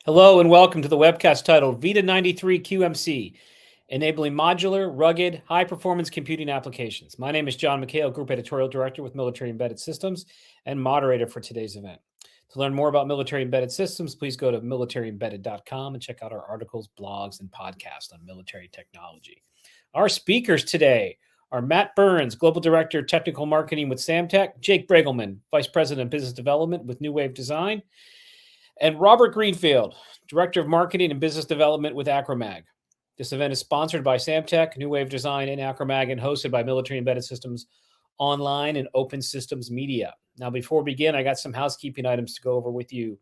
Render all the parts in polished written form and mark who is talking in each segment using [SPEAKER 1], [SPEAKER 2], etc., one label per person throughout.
[SPEAKER 1] Hello and welcome to the webcast titled VITA 93 QMC, Enabling Modular, Rugged, High-Performance Computing Applications. My name is John McHale, Group Editorial Director with Military Embedded Systems and moderator for today's event. To learn more about Military Embedded Systems, please go to militaryembedded.com and check out our articles, blogs, and podcasts on military technology. Our speakers today are Matt Burns, Global Director, Technical Marketing with Samtec, Jake Bregelman, Vice President of Business Development with New Wave Design, and Robert Greenfield, Director of Marketing and Business Development with Acromag. This event is sponsored by Samtec, New Wave Design, and Acromag, and hosted by Military Embedded Systems Online and Open Systems Media. Now, before we begin, I got some housekeeping items to go over with you.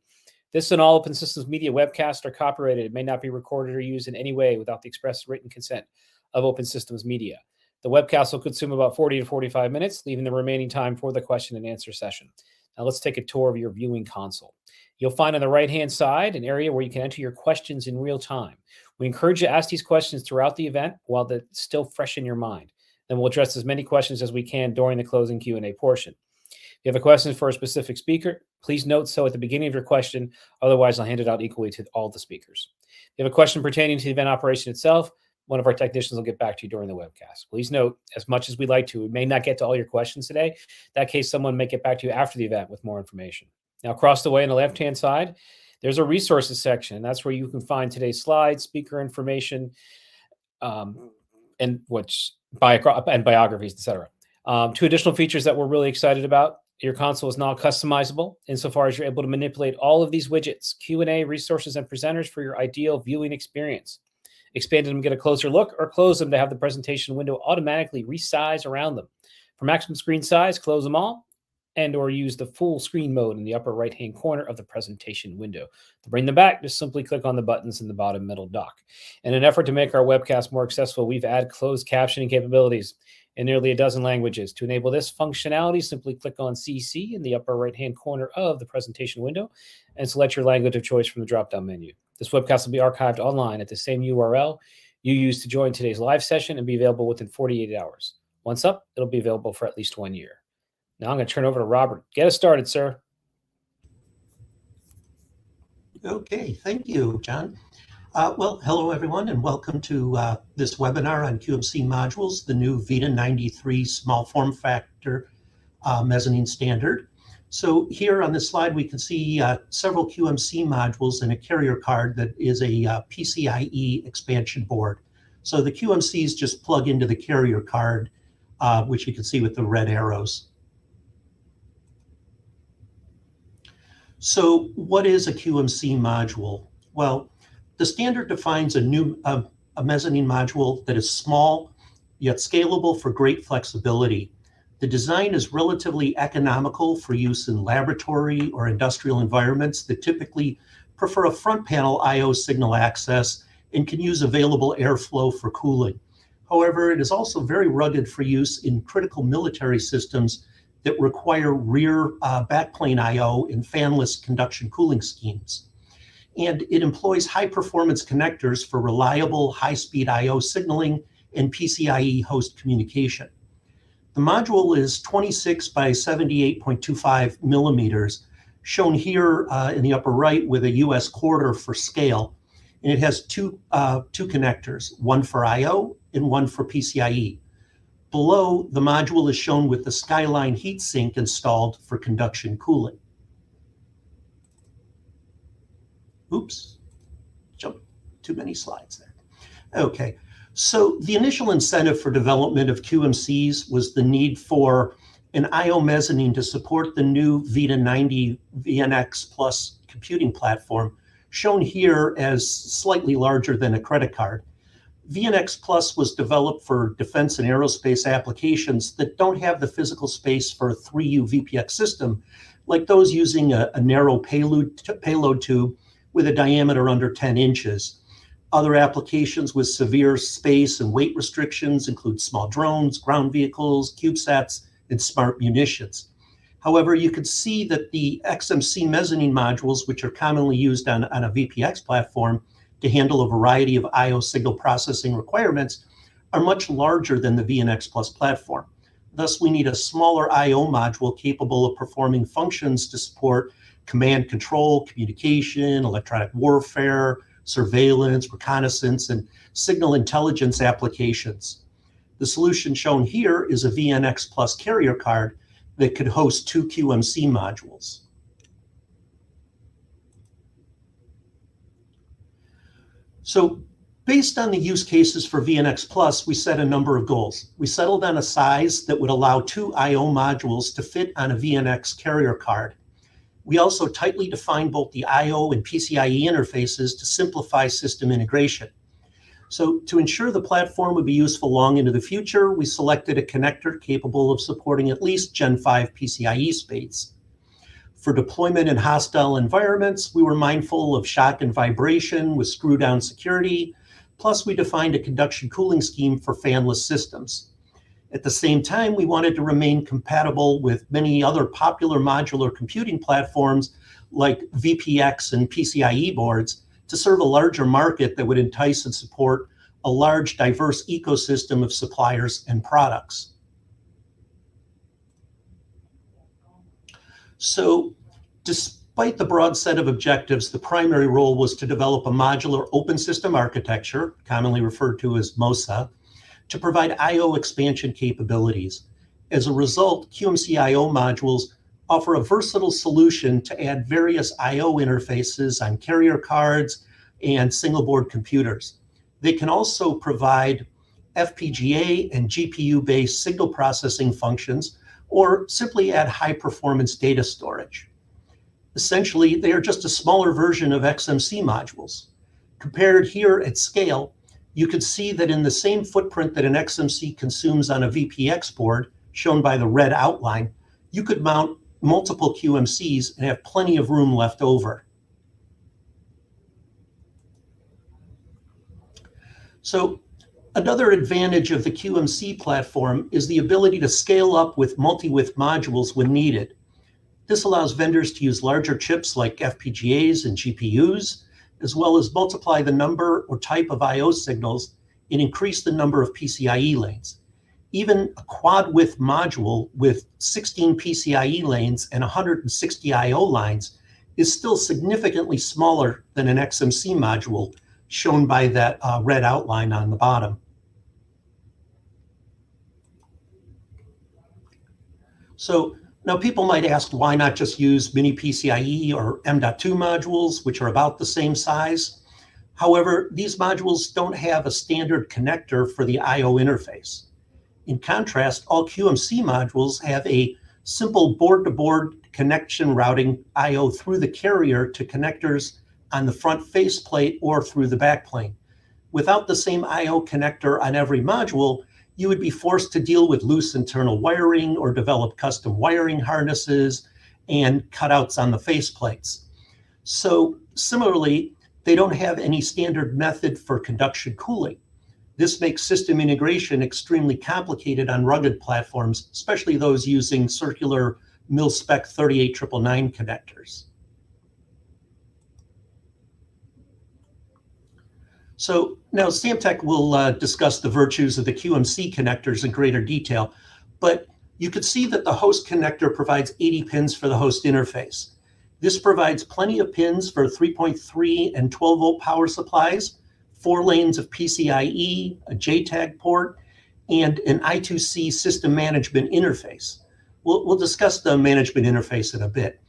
[SPEAKER 1] This and all Open Systems Media webcasts are copyrighted. It may not be recorded or used in any way without the express written consent of Open Systems Media. The webcast will consume about 40 to 45 minutes, leaving the remaining time for the question and answer session. Now, let's take a tour of your viewing console. You'll find on the right-hand side an area where you can enter your questions in real time. We encourage you to ask these questions throughout the event while they're still fresh in your mind. Then we'll address as many questions as we can during the closing Q&A portion. If you have a question for a specific speaker, please note so at the beginning of your question. Otherwise, I'll hand it out equally to all the speakers. If you have a question pertaining to the event operation itself, one of our technicians will get back to you during the webcast. Please note, as much as we'd like to, we may not get to all your questions today. In that case, someone may get back to you after the event with more information. Now, across the way on the left-hand side, there's a resources section. That's where you can find today's slides, speaker information, and biographies, etc. Two additional features that we're really excited about. Your console is now customizable insofar as you're able to manipulate all of these widgets, Q&A, resources, and presenters for your ideal viewing experience. Expand them to get a closer look, or close them to have the presentation window automatically resize around them. For maximum screen size, close them all, and or use the full screen mode in the upper right-hand corner of the presentation window. To bring them back, just simply click on the buttons in the bottom middle dock. In an effort to make our webcast more accessible, we've added closed captioning capabilities in nearly a dozen languages. To enable this functionality, simply click on CC in the upper right-hand corner of the presentation window and select your language of choice from the drop-down menu. This webcast will be archived online at the same URL you used to join today's live session and be available within 48 hours. Once up, it'll be available for at least 1 year. Now I'm going to turn over to Robert. Get us started, sir.
[SPEAKER 2] Okay, thank you, John. Well, hello, everyone, and welcome to this webinar on QMC modules, the new VITA 93 small form factor mezzanine standard. So here on this slide, we can see several QMC modules and a carrier card that is a PCIe expansion board. So the QMCs just plug into the carrier card, which you can see with the red arrows. So what is a QMC module? Well, the standard defines a mezzanine module that is small, yet scalable for great flexibility. The design is relatively economical for use in laboratory or industrial environments that typically prefer a front panel I/O signal access and can use available airflow for cooling. However, it is also very rugged for use in critical military systems that require rear backplane I/O in fanless conduction cooling schemes. And it employs high-performance connectors for reliable, high-speed I/O signaling and PCIe host communication. The module is 26 by 78.25 millimeters, shown here in the upper right with a US quarter for scale. And it has two connectors, one for I/O and one for PCIe. Below, the module is shown with the Skyline heatsink installed for conduction cooling. Oops, jumped too many slides there. Okay, so the initial incentive for development of QMCs was the need for an I/O mezzanine to support the new VITA 90 VNX Plus computing platform, shown here as slightly larger than a credit card. VNX Plus was developed for defense and aerospace applications that don't have the physical space for a 3U VPX system, like those using a narrow payload tube with a diameter under 10 inches. Other applications with severe space and weight restrictions include small drones, ground vehicles, CubeSats, and smart munitions. However, you could see that the XMC mezzanine modules, which are commonly used on a VPX platform to handle a variety of I/O signal processing requirements, are much larger than the VNX Plus platform. Thus, we need a smaller I/O module capable of performing functions to support command control, communication, electronic warfare, surveillance, reconnaissance, and signal intelligence applications. The solution shown here is a VNX Plus carrier card that could host 2 QMC modules. So based on the use cases for VNX Plus, we set a number of goals. We settled on a size that would allow 2 I/O modules to fit on a VNX carrier card. We also tightly defined both the I/O and PCIe interfaces to simplify system integration. So to ensure the platform would be useful long into the future, we selected a connector capable of supporting at least Gen 5 PCIe speeds. For deployment in hostile environments, we were mindful of shock and vibration with screw-down security. Plus, we defined a conduction cooling scheme for fanless systems. At the same time, we wanted to remain compatible with many other popular modular computing platforms like VPX and PCIe boards to serve a larger market that would entice and support a large, diverse ecosystem of suppliers and products. So, despite the broad set of objectives, the primary role was to develop a modular open system architecture, commonly referred to as MOSA, to provide I/O expansion capabilities. As a result, QMC I/O modules offer a versatile solution to add various I/O interfaces on carrier cards and single board computers. They can also provide FPGA and GPU-based signal processing functions, or simply add high-performance data storage. Essentially, they are just a smaller version of XMC modules. Compared here at scale, you can see that in the same footprint that an XMC consumes on a VPX board, shown by the red outline, you could mount multiple QMCs and have plenty of room left over. So, another advantage of the QMC platform is the ability to scale up with multi-width modules when needed. This allows vendors to use larger chips like FPGAs and GPUs, as well as multiply the number or type of I/O signals and increase the number of PCIe lanes. Even a quad-width module with 16 PCIe lanes and 160 I/O lines is still significantly smaller than an XMC module, shown by that red outline on the bottom. So now people might ask, why not just use mini PCIe or M.2 modules, which are about the same size? However, these modules don't have a standard connector for the I/O interface. In contrast, all QMC modules have a simple board-to-board connection routing I/O through the carrier to connectors on the front faceplate or through the backplane. Without the same I/O connector on every module, you would be forced to deal with loose internal wiring or develop custom wiring harnesses and cutouts on the faceplates. So similarly, they don't have any standard method for conduction cooling. This makes system integration extremely complicated on rugged platforms, especially those using circular mil-spec 38999 connectors. So now Samtech will discuss the virtues of the QMC connectors in greater detail, but you could see that the host connector provides 80 pins for the host interface. This provides plenty of pins for 3.3 and 12 volt power supplies, 4 lanes of PCIe, a JTAG port, and an I2C system management interface. We'll discuss the management interface in a bit.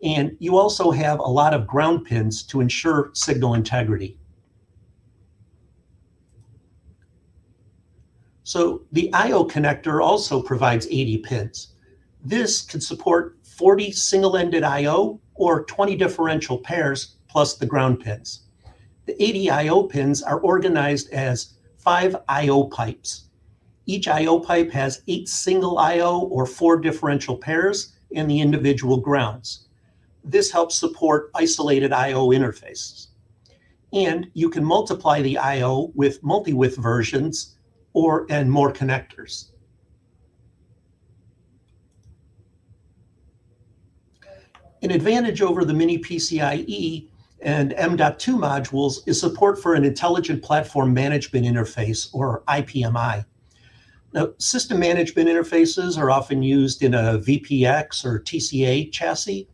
[SPEAKER 2] And you also have a lot of ground pins to ensure signal integrity. So the I/O connector also provides 80 pins. This can support 40 single-ended I/O or 20 differential pairs plus the ground pins. The 80 I/O pins are organized as 5 I/O pipes. Each I/O pipe has 8 single I/O or 4 differential pairs and the individual grounds. This helps support isolated I/O interfaces. And you can multiply the I/O with multi-width versions and more connectors. An advantage over the mini PCIe and M.2 modules is support for an intelligent platform management interface, or IPMI. Now, system management interfaces are often used in a VPX or TCA chassis.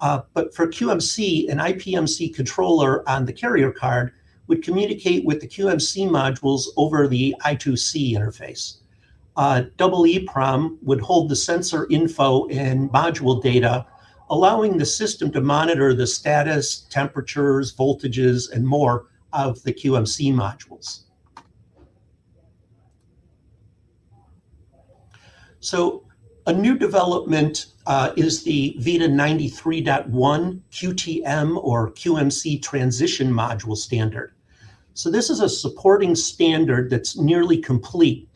[SPEAKER 2] But for QMC, an IPMC controller on the carrier card would communicate with the QMC modules over the I2C interface. Double EEPROM would hold the sensor info and module data, allowing the system to monitor the status, temperatures, voltages, and more of the QMC modules. So a new development is the VITA 93.1 QTM or QMC transition module standard. So this is a supporting standard that's nearly complete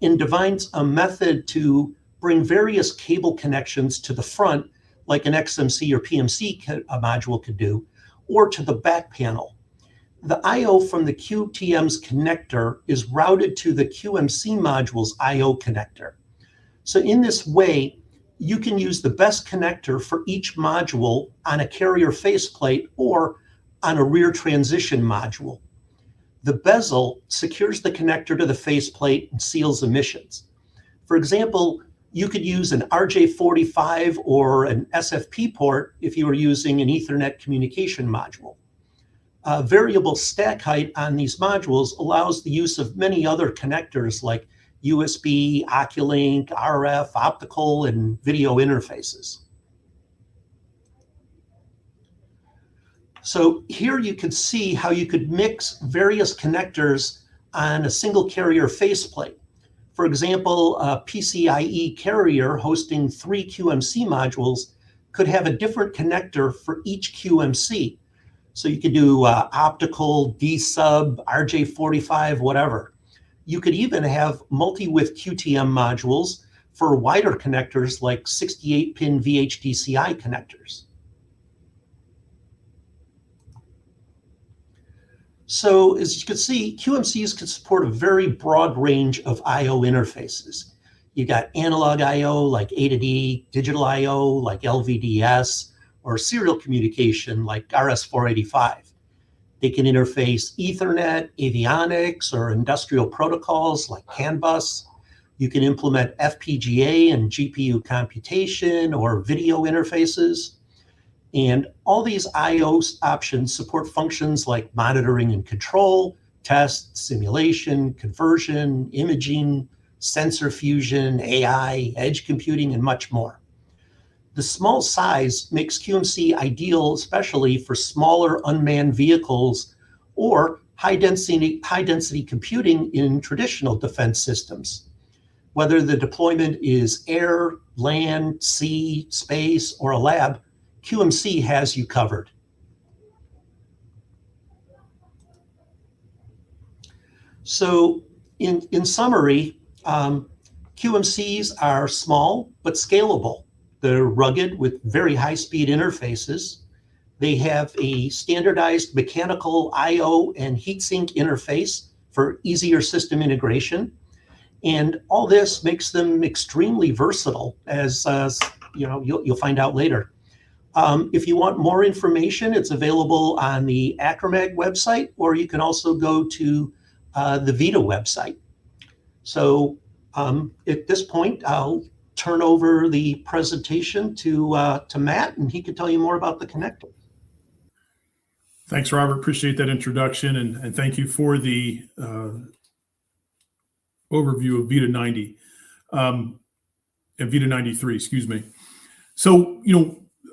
[SPEAKER 2] and defines a method to bring various cable connections to the front, like an XMC or PMC module could do, or to the back panel. The I/O from the QTM's connector is routed to the QMC module's I/O connector. So in this way, you can use the best connector for each module on a carrier faceplate or on a rear transition module. The bezel secures the connector to the faceplate and seals emissions. For example, you could use an RJ45 or an SFP port if you were using an Ethernet communication module. Variable stack height on these modules allows the use of many other connectors like USB, Oculink, RF, optical, and video interfaces. So here you can see how you could mix various connectors on a single carrier faceplate. For example, a PCIe carrier hosting 3 QMC modules could have a different connector for each QMC. So you could do optical, D-sub, RJ45, whatever. You could even have multi-width QTM modules for wider connectors like 68-pin VHDCI connectors. So as you can see, QMCs can support a very broad range of I/O interfaces. You got analog I/O like A to D, digital I/O like LVDS, or serial communication like RS-485. They can interface Ethernet, avionics, or industrial protocols like CAN bus. You can implement FPGA and GPU computation or video interfaces. And all these I/O options support functions like monitoring and control, test, simulation, conversion, imaging, sensor fusion, AI, edge computing, and much more. The small size makes QMC ideal, especially for smaller unmanned vehicles or high density computing in traditional defense systems. Whether the deployment is air, land, sea, space, or a lab, QMC has you covered. So in summary, QMCs are small but scalable. They're rugged with very high-speed interfaces. They have a standardized mechanical I/O and heatsink interface for easier system integration. And all this makes them extremely versatile, as you'll find out later. If you want more information, it's available on the Acromag website, or you can also go to the VITA website. So at this point, I'll turn over the presentation to Matt, and he can tell you more about the connector.
[SPEAKER 3] Thanks, Robert. Appreciate that introduction, and thank you for the overview of VITA 90 and VITA 93, excuse me. So,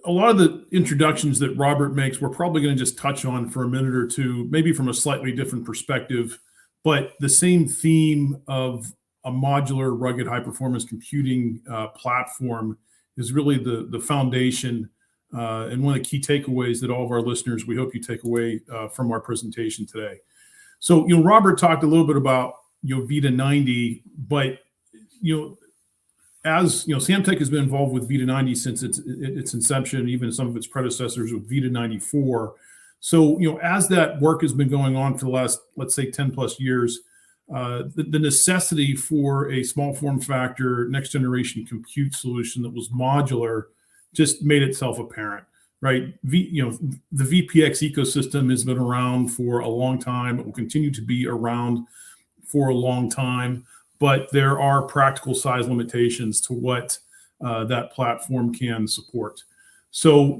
[SPEAKER 3] a lot of the introductions that Robert makes, we're probably going to just touch on for a minute or two, maybe from a slightly different perspective, but the same theme of a modular, rugged, high-performance computing platform is really the foundation and one of the key takeaways that all of our listeners, we hope you take away from our presentation today. So, Robert talked a little bit about, VITA 90, but, as Samtec has been involved with VITA 90 since its inception, even some of its predecessors with VITA 94. So, as that work has been going on for the last, let's say, 10 plus years, the necessity for a small form factor, next generation compute solution that was modular just made itself apparent, right? The VPX ecosystem has been around for a long time. It will continue to be around for a long time. But there are practical size limitations to what that platform can support. So,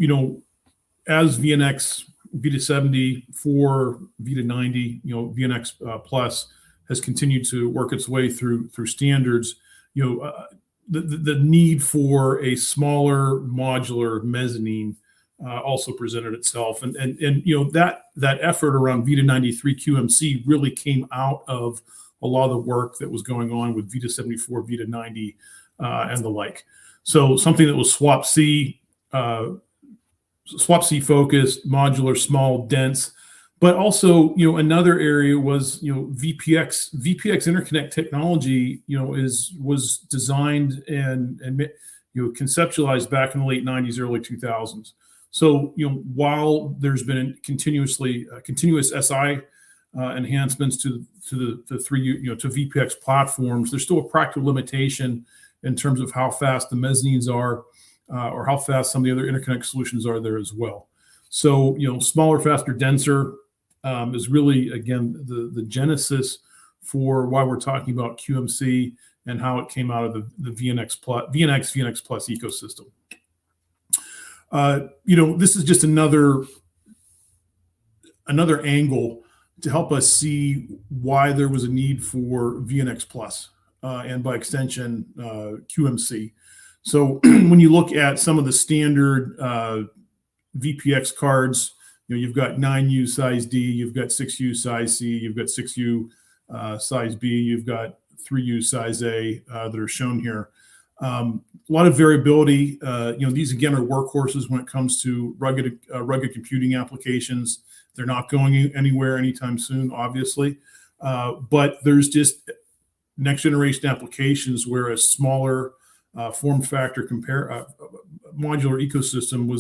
[SPEAKER 3] as VNX VITA 70 for VITA 90, VNX Plus has continued to work its way through standards. The need for a smaller modular mezzanine also presented itself, and that effort around VITA 93 QMC really came out of a lot of the work that was going on with VITA 74, VITA 90, and the like. So something that was swap C focused, modular, small, dense, but also another area was VPX interconnect technology was designed and conceptualized back in the late 90s, early 2000s. So while there's been continuous SI enhancements to the to VPX platforms, there's still a practical limitation in terms of how fast the mezzanines are, or how fast some of the other interconnect solutions are there as well. So smaller, faster, denser is really, again, the genesis for why we're talking about QMC and how it came out of the VNX Plus ecosystem. This is just another angle to help us see why there was a need for VNX Plus and by extension QMC. So when you look at some of the standard VPX cards, you've got 9U size D, you've got 6U size C, you've got 6U size B, you've got 3U size A that are shown here. A lot of variability. These again are workhorses when it comes to rugged computing applications. They're not going anywhere anytime soon, obviously, but there's just next generation applications where a smaller form factor modular ecosystem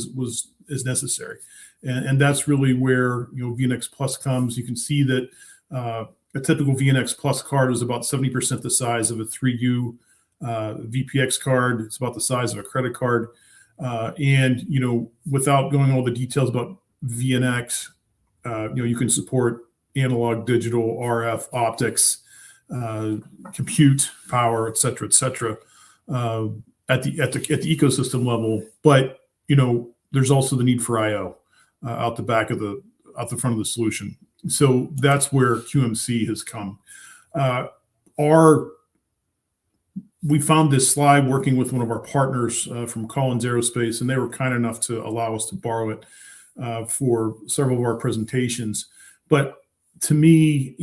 [SPEAKER 3] is necessary, and that's really where VNX Plus comes. You can see that a typical VNX Plus card is about 70% the size of a 3U VPX card. It's about the size of a credit card, and without going all the details about VNX, you can support analog, digital, RF, optics, compute power, et cetera, at the ecosystem level. But there's also the need for I/O out the front of the solution. So that's where QMC has come. We found this slide working with one of our partners from Collins Aerospace, and they were kind enough to allow us to borrow it for several of our presentations. But to me,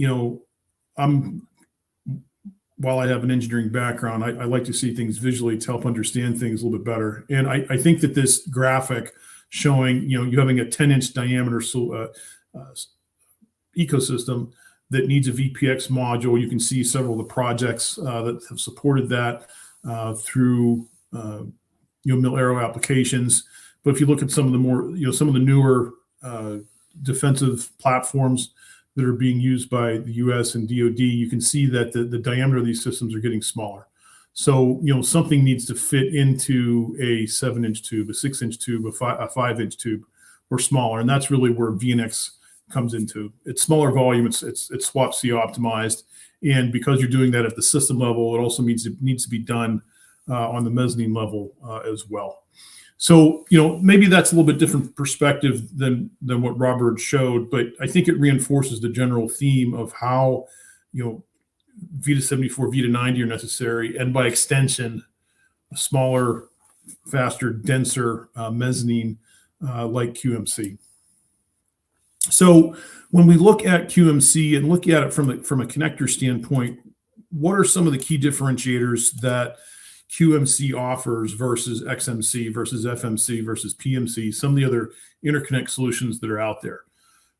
[SPEAKER 3] while I have an engineering background, I like to see things visually to help understand things a little bit better. And I think that this graphic showing, you having a 10-inch diameter ecosystem that needs a VPX module, you can see several of the projects that have supported that through mil-aero applications. But if you look at some of the newer defensive platforms that are being used by the U.S. and DoD, you can see that the diameter of these systems are getting smaller. So something needs to fit into a 7-inch tube, a 6-inch tube, a 5-inch tube, or smaller, and that's really where VNX comes into. It's smaller volume, it's swap C optimized, and because you're doing that at the system level, it also needs to be done on the mezzanine level as well. So maybe that's a little bit different perspective than what Robert showed, but I think it reinforces the general theme of how VITA 74, VITA 90 are necessary, and by extension, a smaller, faster, denser mezzanine like QMC. So when we look at QMC and look at it from a connector standpoint, what are some of the key differentiators that QMC offers versus XMC versus FMC versus PMC, some of the other interconnect solutions that are out there?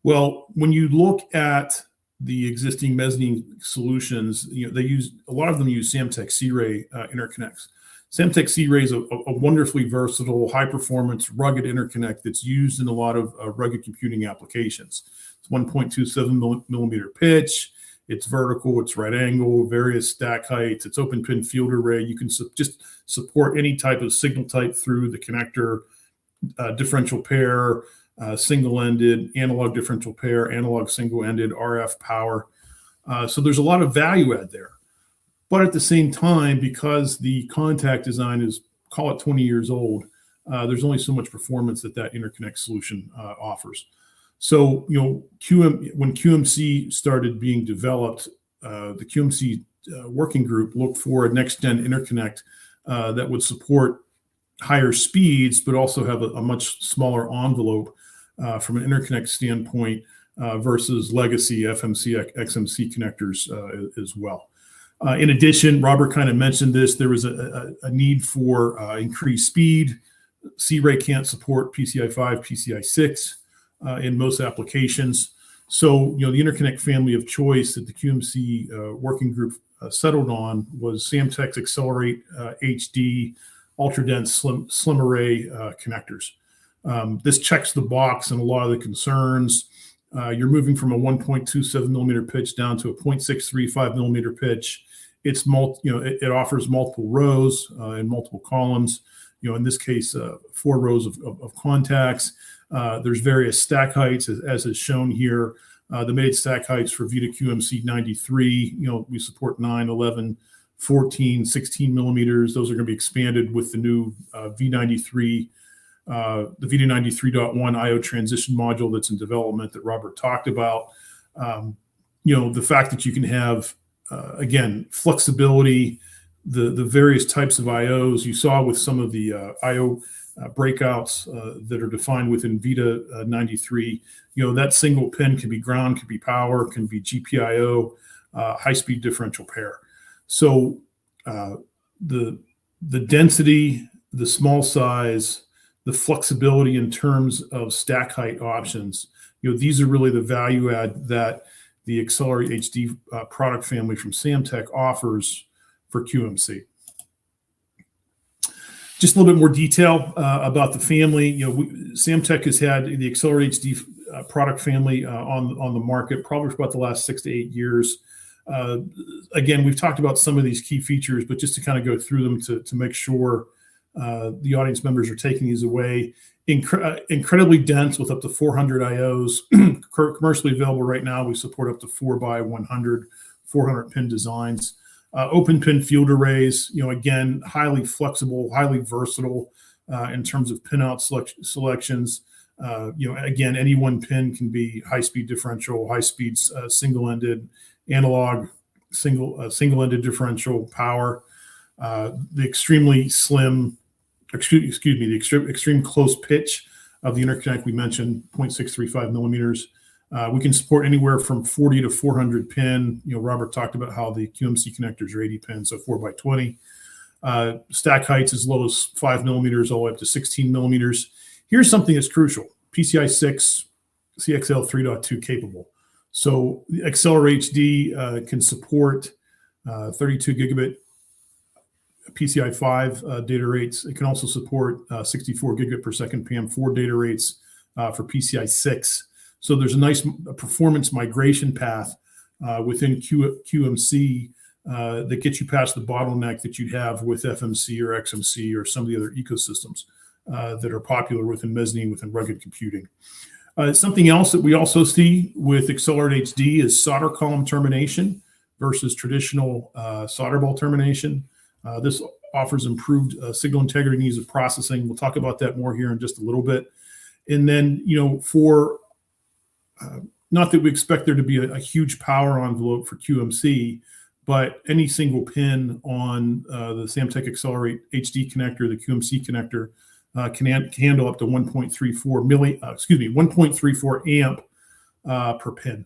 [SPEAKER 3] Well, when you look at the existing mezzanine solutions, a lot of them use Samtec C-Ray interconnects. Samtec C-Ray is a wonderfully versatile, high-performance, rugged interconnect that's used in a lot of rugged computing applications. It's 1.27 millimeter pitch. It's vertical. It's right angle. Various stack heights. It's open pin field array. You can just support any type of signal type through the connector, differential pair, single-ended, analog differential pair, analog single-ended, RF power. So there's a lot of value add there. But at the same time, because the contact design is, call it 20 years old, there's only so much performance that interconnect solution offers. So, when QMC started being developed, the QMC working group looked for a next-gen interconnect that would support higher speeds, but also have a much smaller envelope from an interconnect standpoint versus legacy FMC, XMC connectors as well. In addition, Robert kind of mentioned this, there was a need for increased speed. C-Ray can't support PCI 5, PCI 6 in most applications. So, the interconnect family of choice that the QMC working group settled on was Samtec's Accelerate HD ultra-dense slim array connectors. This checks the box on a lot of the concerns. You're moving from a 1.27 millimeter pitch down to a 0.635 millimeter pitch. It's it offers multiple rows and multiple columns. In this case, 4 rows of contacts. There's various stack heights, as is shown here. The made stack heights for VITA QMC 93, we support 9, 11, 14, 16 millimeters. Those are going to be expanded with the new V93, the VITA 93.1 IO transition module that's in development that Robert talked about. The fact that you can have, again, flexibility, the various types of IOs you saw with some of the IO breakouts that are defined within VITA 93. That single pin can be ground, can be power, can be GPIO, high-speed differential pair. So the density, the small size, the flexibility in terms of stack height options, these are really the value add that the Accelerate HD product family from Samtec offers for QMC. Just a little bit more detail about the family. Samtec has had the Accelerate HD product family on the market probably for about the last 6 to 8 years. Again, we've talked about some of these key features, but just to kind of go through them to make sure the audience members are taking these away. Incredibly dense with up to 400 IOs. Commercially available right now, we support up to 4x100, 400 pin designs. Open pin field arrays, again, highly flexible, highly versatile in terms of pinout selections. Again, any one pin can be high-speed differential, high-speed single-ended, analog single-ended differential power. The extremely slim, the extreme close pitch of the interconnect we mentioned, 0.635 millimeters. We can support anywhere from 40 to 400 pin. Robert talked about how the QMC connectors are 80 pins, so 4x20. Stack heights as low as 5 millimeters all the way up to 16 millimeters. Here's something that's crucial. PCI 6, CXL 3.2 capable. So the Accelerate HD can support 32 gigabit PCI 5 data rates. It can also support 64 gigabit per second PAM4 data rates for PCI 6. So there's a nice performance migration path within QMC that gets you past the bottleneck that you'd have with FMC or XMC or some of the other ecosystems that are popular within mezzanine, within rugged computing. Something else that we also see with Accelerate HD is solder column termination versus traditional solder ball termination. This offers improved signal integrity and ease of processing. We'll talk about that more here in just a little bit. And then, for not that we expect there to be a huge power envelope for QMC, but any single pin on the Samtec Accelerate HD connector, the QMC connector, can handle up to 1.34 amp per pin.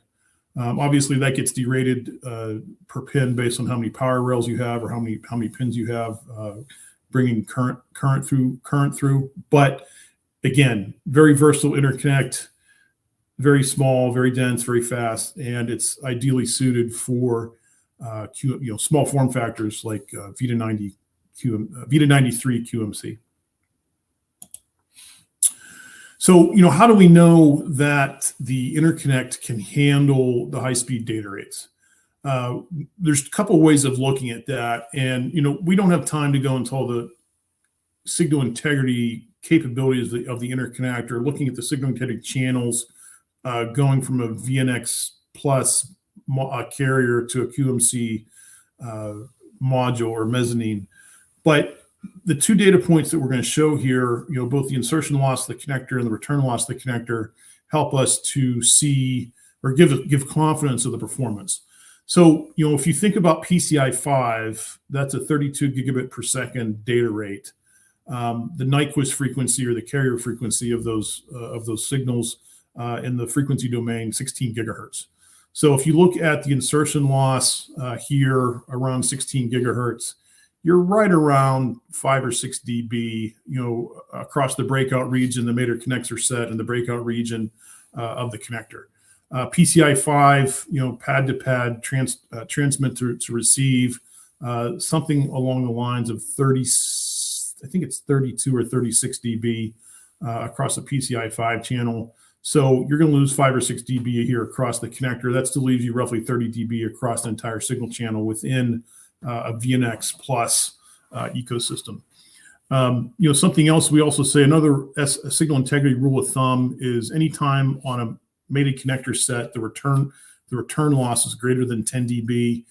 [SPEAKER 3] Obviously, that gets derated per pin based on how many power rails you have or how many pins you have, bringing current through. But again, very versatile interconnect. Very small, very dense, very fast, and it's ideally suited for small form factors like VITA 93 QMC. So, how do we know that the interconnect can handle the high-speed data rates? There's a couple of ways of looking at that, and we don't have time to go into all the signal integrity capabilities of the interconnect or looking at the signal integrity channels. Going from a VNX plus carrier to a QMC module or mezzanine. But the two data points that we're going to show here, both the insertion loss of the connector and the return loss of the connector help us to see or give confidence of the performance. So, if you think about PCI 5, that's a 32 gigabit per second data rate. The Nyquist frequency or the carrier frequency of those signals in the frequency domain, 16 gigahertz. So if you look at the insertion loss here around 16 gigahertz, you're right around 5 or 6 dB, across the breakout region, the mater connector set, and the breakout region of the connector. PCI 5, pad to pad, transmit to receive, something along the lines of 30. I think it's 32 or 36 dB across the PCI 5 channel. So you're going to lose 5 or 6 dB here across the connector. That still leaves you roughly 30 dB across the entire signal channel within a VNX plus ecosystem. Something else we also say, another signal integrity rule of thumb is anytime on a mated connector set, the return loss is greater than 10 dB,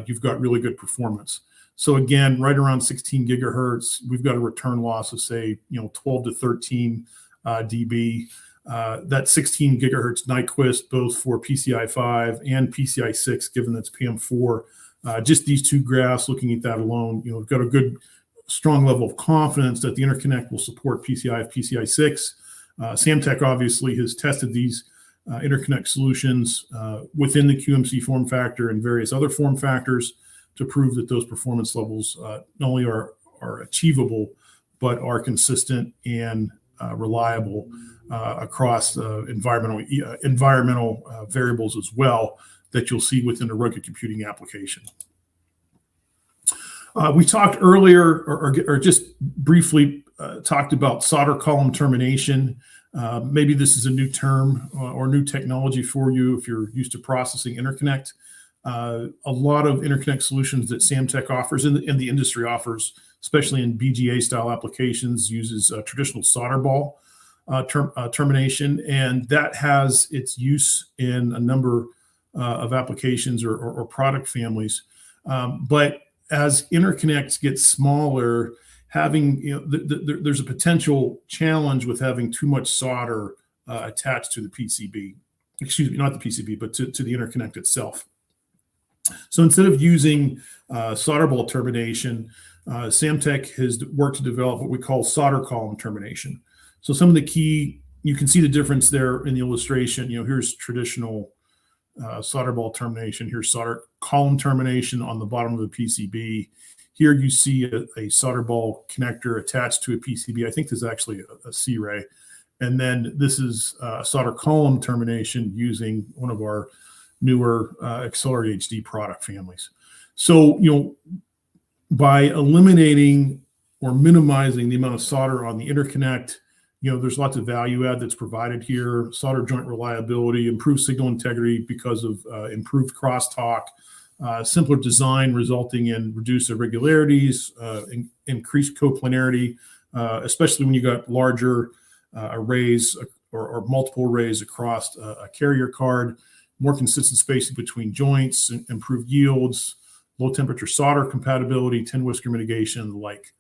[SPEAKER 3] you've got really good performance. So again, right around 16 gigahertz, we've got a return loss of say, 12 to 13 dB. That 16 gigahertz Nyquist, both for PCI 5 and PCI 6, given that's PM4, just these two graphs, looking at that alone, we've got a good, strong level of confidence that the interconnect will support PCI of PCI 6. Samtec obviously has tested these interconnect solutions within the QMC form factor and various other form factors to prove that those performance levels not only are achievable, but are consistent and reliable across environmental variables as well that you'll see within a rugged computing application. We talked earlier, or just briefly talked about solder column termination. Maybe this is a new term or new technology for you if you're used to processing interconnect. A lot of interconnect solutions that Samtec offers and the industry offers, especially in BGA style applications, uses traditional solder ball termination, and that has its use in a number of applications or product families. But as interconnects get smaller, having there's a potential challenge with having too much solder attached to the PCB. Excuse me, not the PCB, but to the interconnect itself. So instead of using solder ball termination, Samtec has worked to develop what we call solder column termination. So some of the key, you can see the difference there in the illustration. Here's traditional solder ball termination. Here's solder column termination on the bottom of the PCB. Here you see a solder ball connector attached to a PCB. I think this is actually a C-ray. And then this is solder column termination using one of our newer Accelerate HD product families. So, by eliminating or minimizing the amount of solder on the interconnect, there's lots of value add that's provided here: solder joint reliability, improved signal integrity because of improved crosstalk, simpler design resulting in reduced irregularities, increased coplanarity, especially when you got larger arrays or multiple arrays across a carrier card, more consistent spacing between joints, improved yields, low temperature solder compatibility, tin whisker mitigation, and the like.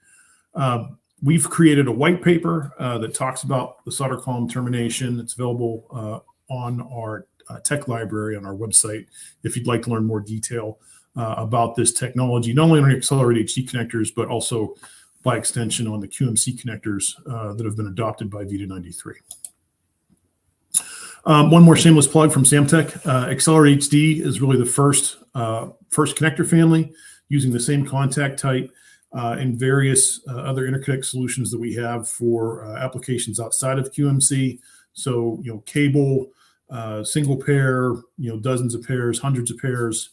[SPEAKER 3] We've created a white paper that talks about the solder column termination. It's available on our tech library on our website if you'd like to learn more detail about this technology, not only on Accelerate HD connectors, but also by extension on the QMC connectors that have been adopted by VITA 93. One more shameless plug from Samtec. Accelerate HD is really the first connector family using the same contact type and various other interconnect solutions that we have for applications outside of QMC. So, cable, single pair, dozens of pairs, hundreds of pairs.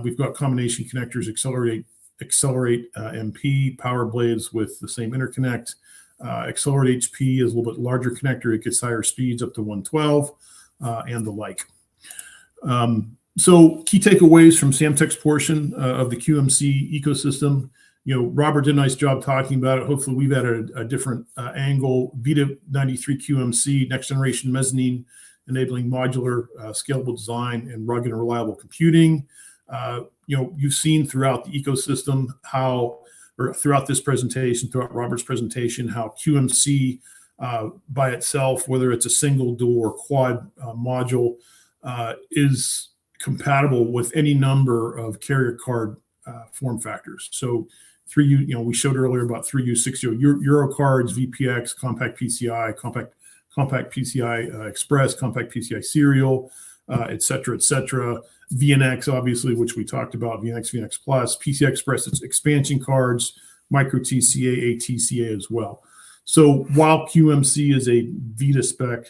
[SPEAKER 3] We've got combination connectors, Accelerate MP, power blades with the same interconnect. Accelerate HP is a little bit larger connector. It gets higher speeds up to 112 and the like. So key takeaways from Samtec's portion of the QMC ecosystem. Robert did a nice job talking about it. Hopefully we've added a different angle. VITA 93 QMC, next generation mezzanine, enabling modular, scalable design and rugged and reliable computing. You've seen throughout the ecosystem how or throughout this presentation, throughout Robert's presentation, how QMC by itself, whether it's a single dual or quad module, is compatible with any number of carrier card form factors. So 3U, we showed earlier about 3U, 6U, Euro cards, VPX, compact PCI, compact PCI Express, compact PCI Serial, et cetera, et cetera. VNX, obviously, which we talked about, VNX Plus, PCI Express, it's expansion cards, micro TCA, ATCA as well. So while QMC is a VITA spec,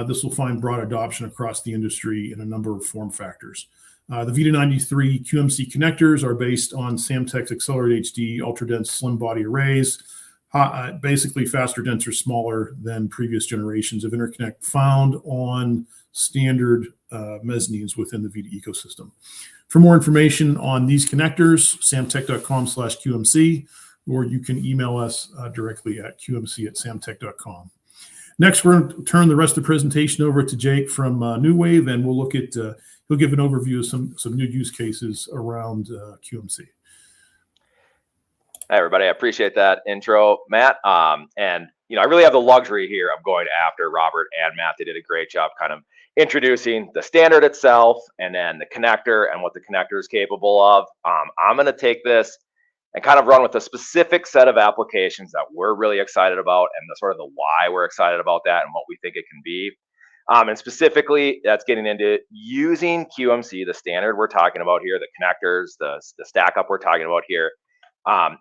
[SPEAKER 3] this will find broad adoption across the industry in a number of form factors. The VITA 93 QMC connectors are based on Samtec's Accelerate HD ultra-dense slim body arrays, basically faster, denser, smaller than previous generations of interconnect found on standard mezzanines within the VITA ecosystem. For more information on these connectors, samtec.com/QMC, or you can email us directly at qmc@samtec.com. Next, we're going to turn the rest of the presentation over to Jake from New Wave, and we'll look at, he'll give an overview of some new use cases around QMC.
[SPEAKER 4] Hi, everybody. I appreciate that intro, Matt. And, I really have the luxury here of going after Robert and Matt. They did a great job kind of introducing the standard itself and then the connector and what the connector is capable of. I'm going to take this and kind of run with a specific set of applications that we're really excited about and the sort of the why we're excited about that and what we think it can be. And specifically, that's getting into using QMC, the standard we're talking about here, the connectors, the stack up we're talking about here,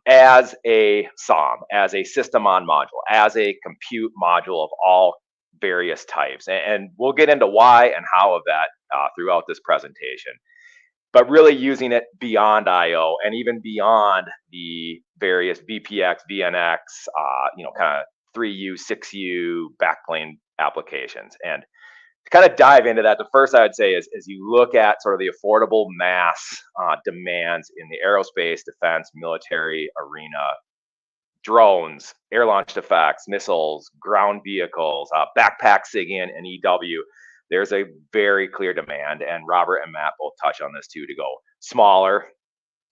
[SPEAKER 4] as a SOM, as a system on module, as a compute module of all various types. And we'll get into why and how of that throughout this presentation. But really using it beyond I/O and even beyond the various VPX, VNX, kind of 3U, 6U backplane applications. And to kind of dive into that, the first I would say is you look at sort of the affordable mass demands in the aerospace, defense, military arena, drones, air launched effects, missiles, ground vehicles, backpack SIGINT and EW. There's a very clear demand, and Robert and Matt both touch on this too, to go smaller,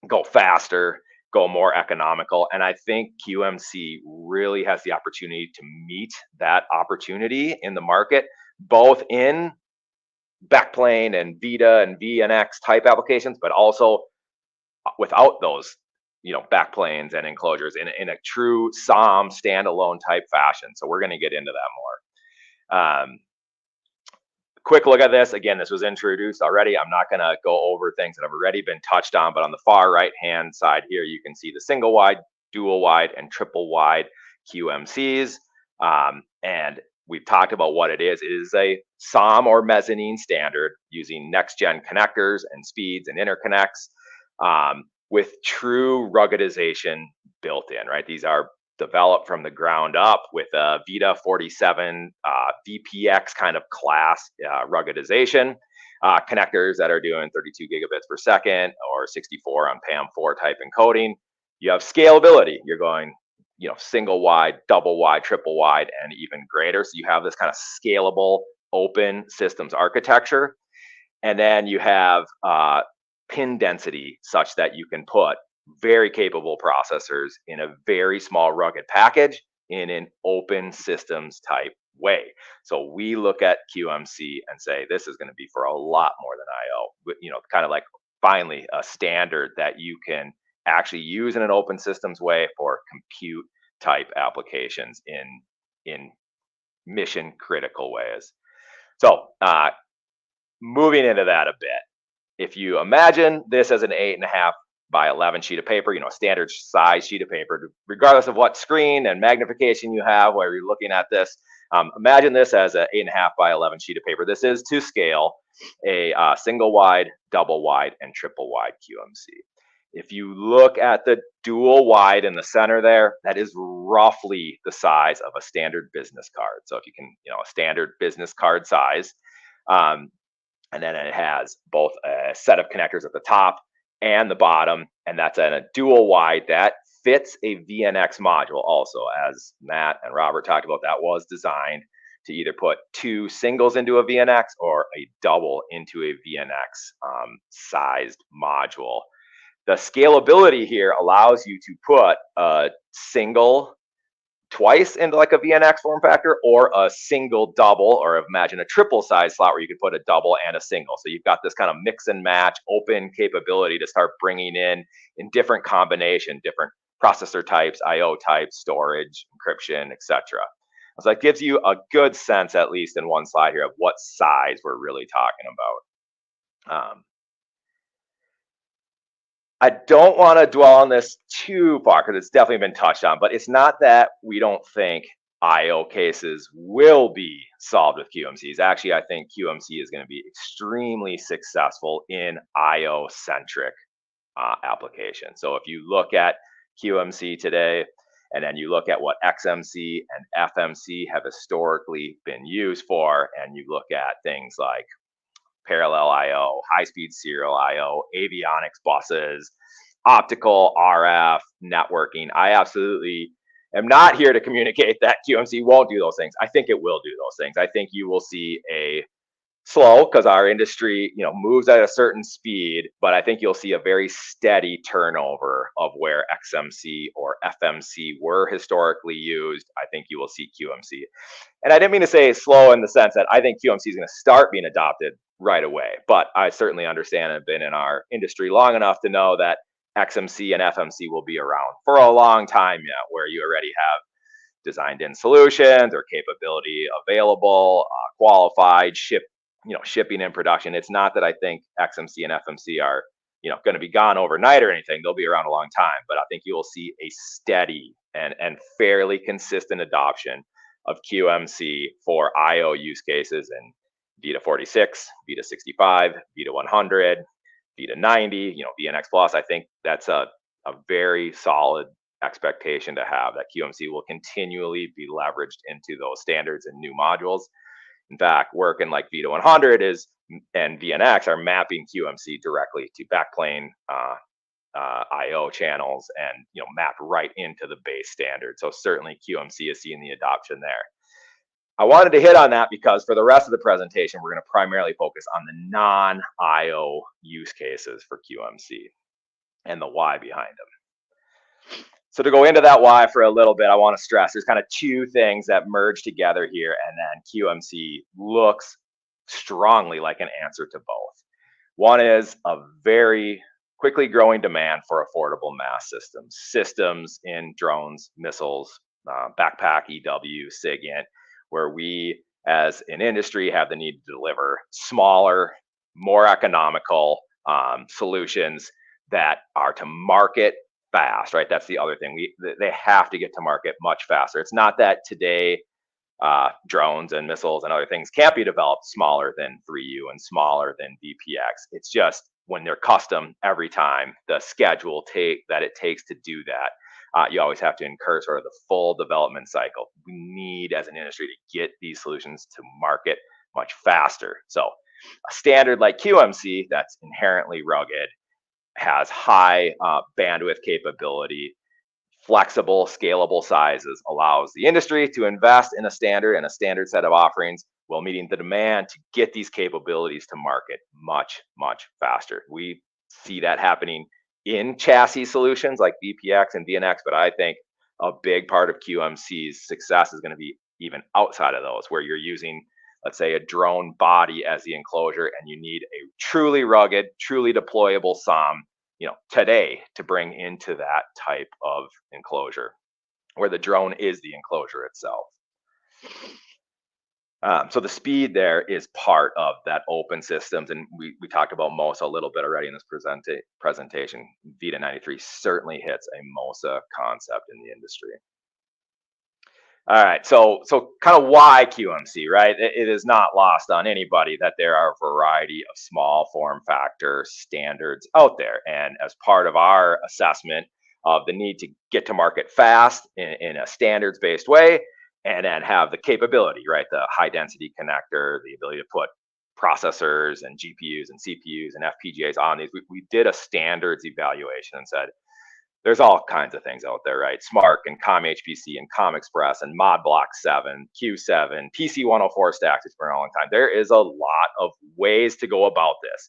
[SPEAKER 4] go faster, go more economical. And I think QMC really has the opportunity to meet that opportunity in the market, both in backplane and VITA and VNX type applications, but also without those, backplanes and enclosures in a true SOM standalone type fashion. So we're going to get into that more. Quick look at this. Again, this was introduced already. I'm not going to go over things that have already been touched on, but on the far right-hand side here, you can see the single wide, dual wide, and triple wide QMCs. And we've talked about what it is. It is a SOM or mezzanine standard using next-gen connectors and speeds and interconnects with true ruggedization built in, right? These are developed from the ground up with a VITA 47 VPX kind of class ruggedization, connectors that are doing 32 gigabits per second or 64 on PAM4 type encoding. You have scalability. You're going, single wide, double wide, triple wide, and even greater. So you have this kind of scalable open systems architecture. And then you have pin density such that you can put very capable processors in a very small rugged package in an open systems type way. So we look at QMC and say, this is going to be for a lot more than I/O, kind of like finally a standard that you can actually use in an open systems way for compute type applications in mission critical ways. So moving into that a bit, if you imagine this as an 8.5 by 11 sheet of paper, a standard size sheet of paper, regardless of what screen and magnification you have while you're looking at this, imagine this as an 8.5 by 11 sheet of paper. This is to scale a single wide, double wide, and triple wide QMC. If you look at the dual wide in the center there, that is roughly the size of a standard business card. So if you can, a standard business card size, and then it has both a set of connectors at the top and the bottom, and that's in a dual wide that fits a VNX module also. As Matt and Robert talked about, that was designed to either put two singles into a VNX or a double into a VNX sized module. The scalability here allows you to put a single twice into like a VNX form factor, or a single double, or imagine a triple size slot where you could put a double and a single. So you've got this kind of mix and match open capability to start bringing in different combination, different processor types, IO types, storage, encryption, etc. So that gives you a good sense, at least in one slide here, of what size we're really talking about. I don't want to dwell on this too far because it's definitely been touched on, but it's not that we don't think IO cases will be solved with QMCs. Actually, I think QMC is going to be extremely successful in IO-centric applications. So if you look at QMC today, and then you look at what XMC and FMC have historically been used for, and you look at things like parallel IO, high-speed serial IO, avionics buses, optical, RF, networking. I absolutely am not here to communicate that QMC won't do those things. I think it will do those things. I think you will see a slow, because our industry, moves at a certain speed, but I think you'll see a very steady turnover of where XMC or FMC were historically used. I think you will see QMC. And I didn't mean to say slow in the sense that I think QMC is going to start being adopted right away, but I certainly understand and have been in our industry long enough to know that XMC and FMC will be around for a long time yet, where you already have designed in solutions or capability available, qualified, shipping and production. It's not that I think XMC and FMC are, going to be gone overnight or anything. They'll be around a long time, but I think you will see a steady and fairly consistent adoption of QMC for IO use cases in VITA 46, VITA 65, VITA 100, VITA 90, VNX Plus. I think that's a very solid expectation to have, that QMC will continually be leveraged into those standards and new modules. In fact, working like VITA 100 and VNX are mapping QMC directly to backplane IO channels, and mapped right into the base standard. So certainly QMC is seeing the adoption there. I wanted to hit on that because for the rest of the presentation, we're going to primarily focus on the non-IO use cases for QMC and the why behind them. So to go into that why for a little bit, I want to stress there's kind of two things that merge together here, and then QMC looks strongly like an answer to both. One is a very quickly growing demand for affordable mass systems in drones, missiles, backpack, EW, SIGINT, where we as an industry have the need to deliver smaller, more economical solutions that are to market fast, right? That's the other thing. They have to get to market much faster. It's not that today drones and missiles and other things can't be developed smaller than 3U and smaller than VPX. It's just when they're custom every time, the schedule that it takes to do that, you always have to incur sort of the full development cycle. We need, as an industry, to get these solutions to market much faster. So a standard like QMC that's inherently rugged, has high bandwidth capability, flexible, scalable sizes, allows the industry to invest in a standard and a standard set of offerings while meeting the demand to get these capabilities to market much, much faster. We see that happening in chassis solutions like VPX and VNX, but I think a big part of QMC's success is going to be even outside of those, where you're using, let's say, a drone body as the enclosure, and you need a truly rugged, truly deployable SOM, today to bring into that type of enclosure, where the drone is the enclosure itself. So the speed there is part of that open systems, and we talked about MOSA a little bit already in this presentation. VITA 93 certainly hits a MOSA concept in the industry. All right, so kind of why QMC, right? It is not lost on anybody that there are a variety of small form factor standards out there. And as part of our assessment of the need to get to market fast in a standards-based way, and then have the capability, right? The high density connector, the ability to put processors and GPUs and CPUs and FPGAs on these, we did a standards evaluation and said, there's all kinds of things out there, right? SMARC and COM-HPC and COM-Express and ModBlock 7, Q7, PC104 stacks, it's been a long time. There is a lot of ways to go about this.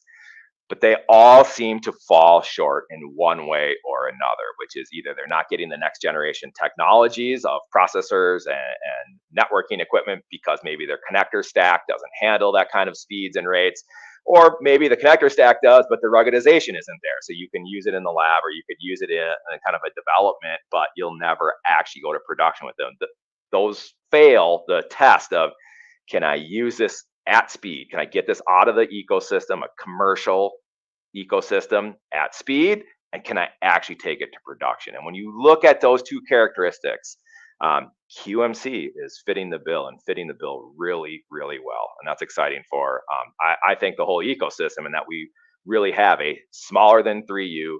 [SPEAKER 4] but they all seem to fall short in one way or another, which is either they're not getting the next generation technologies of processors and networking equipment because maybe their connector stack doesn't handle that kind of speeds and rates, or maybe the connector stack does, but the ruggedization isn't there. So you can use it in the lab, or you could use it in kind of a development, but you'll never actually go to production with them. Those fail the test of, can I use this at speed? Can I get this out of the ecosystem, a commercial ecosystem at speed? And can I actually take it to production? And when you look at those two characteristics, QMC is fitting the bill, and fitting the bill really, really well. And that's exciting for, I think, the whole ecosystem, and that we really have a smaller than 3U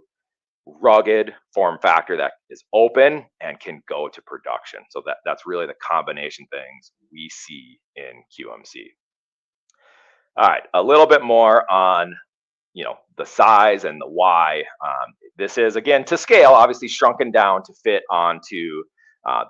[SPEAKER 4] rugged form factor that is open and can go to production. So that's really the combination things we see in QMC. All right, a little bit more on, you know, the size and the why. This is, again, to scale, obviously shrunken down to fit onto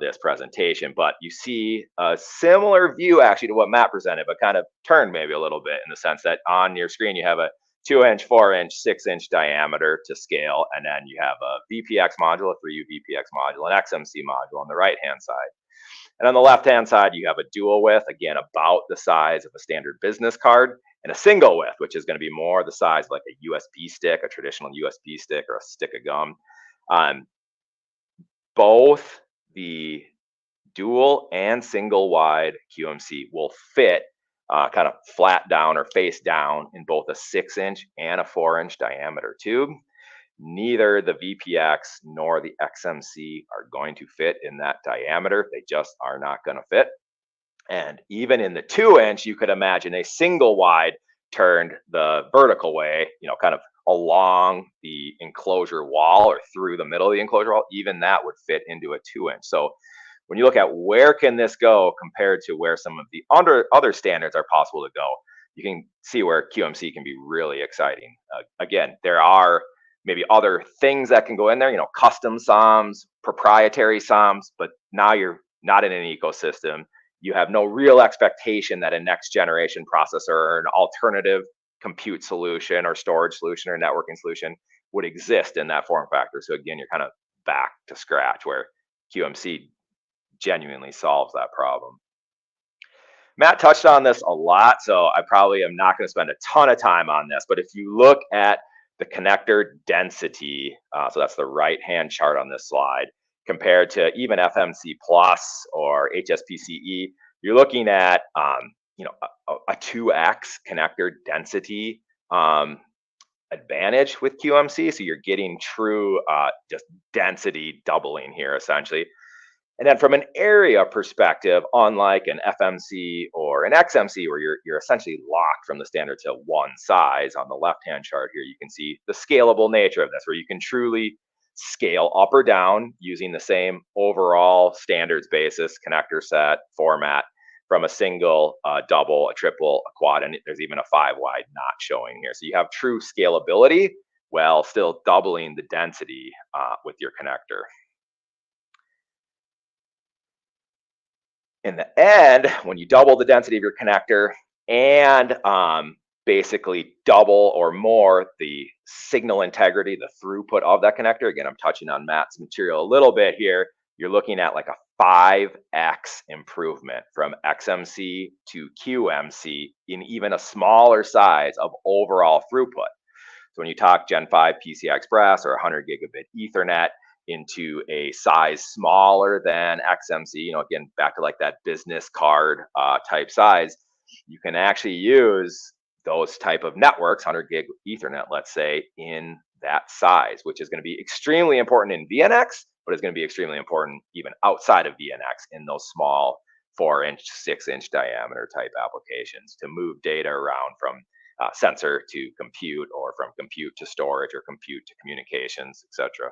[SPEAKER 4] this presentation, but you see a similar view actually to what Matt presented, but kind of turned maybe a little bit, in the sense that on your screen you have a 2-inch, 4-inch, 6-inch diameter to scale, and then you have a VPX module, a 3U VPX module, an XMC module on the right hand side. And on the left hand side you have a dual width, again about the size of a standard business card, and a single width, which is going to be more the size of like a USB stick, a traditional USB stick, or a stick of gum. Both the dual and single wide QMC will fit kind of flat down or face down in both a 6-inch and a 4-inch diameter tube. Neither the VPX nor the XMC are going to fit in that diameter. They just are not going to fit. And even in the 2-inch, you could imagine a single wide turned the vertical way, you know, kind of along the enclosure wall or through the middle of the enclosure wall. Even that would fit into a 2-inch. So when you look at where can this go compared to where some of the other standards are possible to go, you can see where QMC can be really exciting. Again, there are maybe other things that can go in there, you know, custom SOMs, proprietary SOMs, but now you're not in an ecosystem. You have no real expectation that a next generation processor or an alternative compute solution or storage solution or networking solution would exist in that form factor. So again, you're kind of back to scratch, where QMC genuinely solves that problem. Matt touched on this a lot, so I probably am not going to spend a ton of time on this, but if you look at the connector density, so that's the right-hand chart on this slide, compared to even FMC Plus or HSPCE, you're looking at you know, a 2x connector density advantage with QMC. So you're getting true just density doubling here, essentially. And then from an area perspective, unlike an FMC or an XMC, where you're essentially locked from the standard to one size, on the left-hand chart here, you can see the scalable nature of this, where you can truly scale up or down using the same overall standards basis connector set format, from a single, double, a triple, a quad, and there's even a 5-wide not showing here. So you have true scalability while still doubling the density with your connector. In the end, when you double the density of your connector and basically double or more the signal integrity, the throughput of that connector, again, I'm touching on Matt's material a little bit here, you're looking at like a 5x improvement from XMC to QMC in even a smaller size of overall throughput. So when you talk Gen 5 PCI Express or 100 gigabit Ethernet into a size smaller than XMC, you know, again, back to like that business card type size, you can actually use those type of networks, 100 gig Ethernet, let's say, in that size, which is going to be extremely important in VNX, but it's going to be extremely important even outside of VNX in those small 4-inch, 6-inch diameter type applications, to move data around from sensor to compute, or from compute to storage, or compute to communications, etc.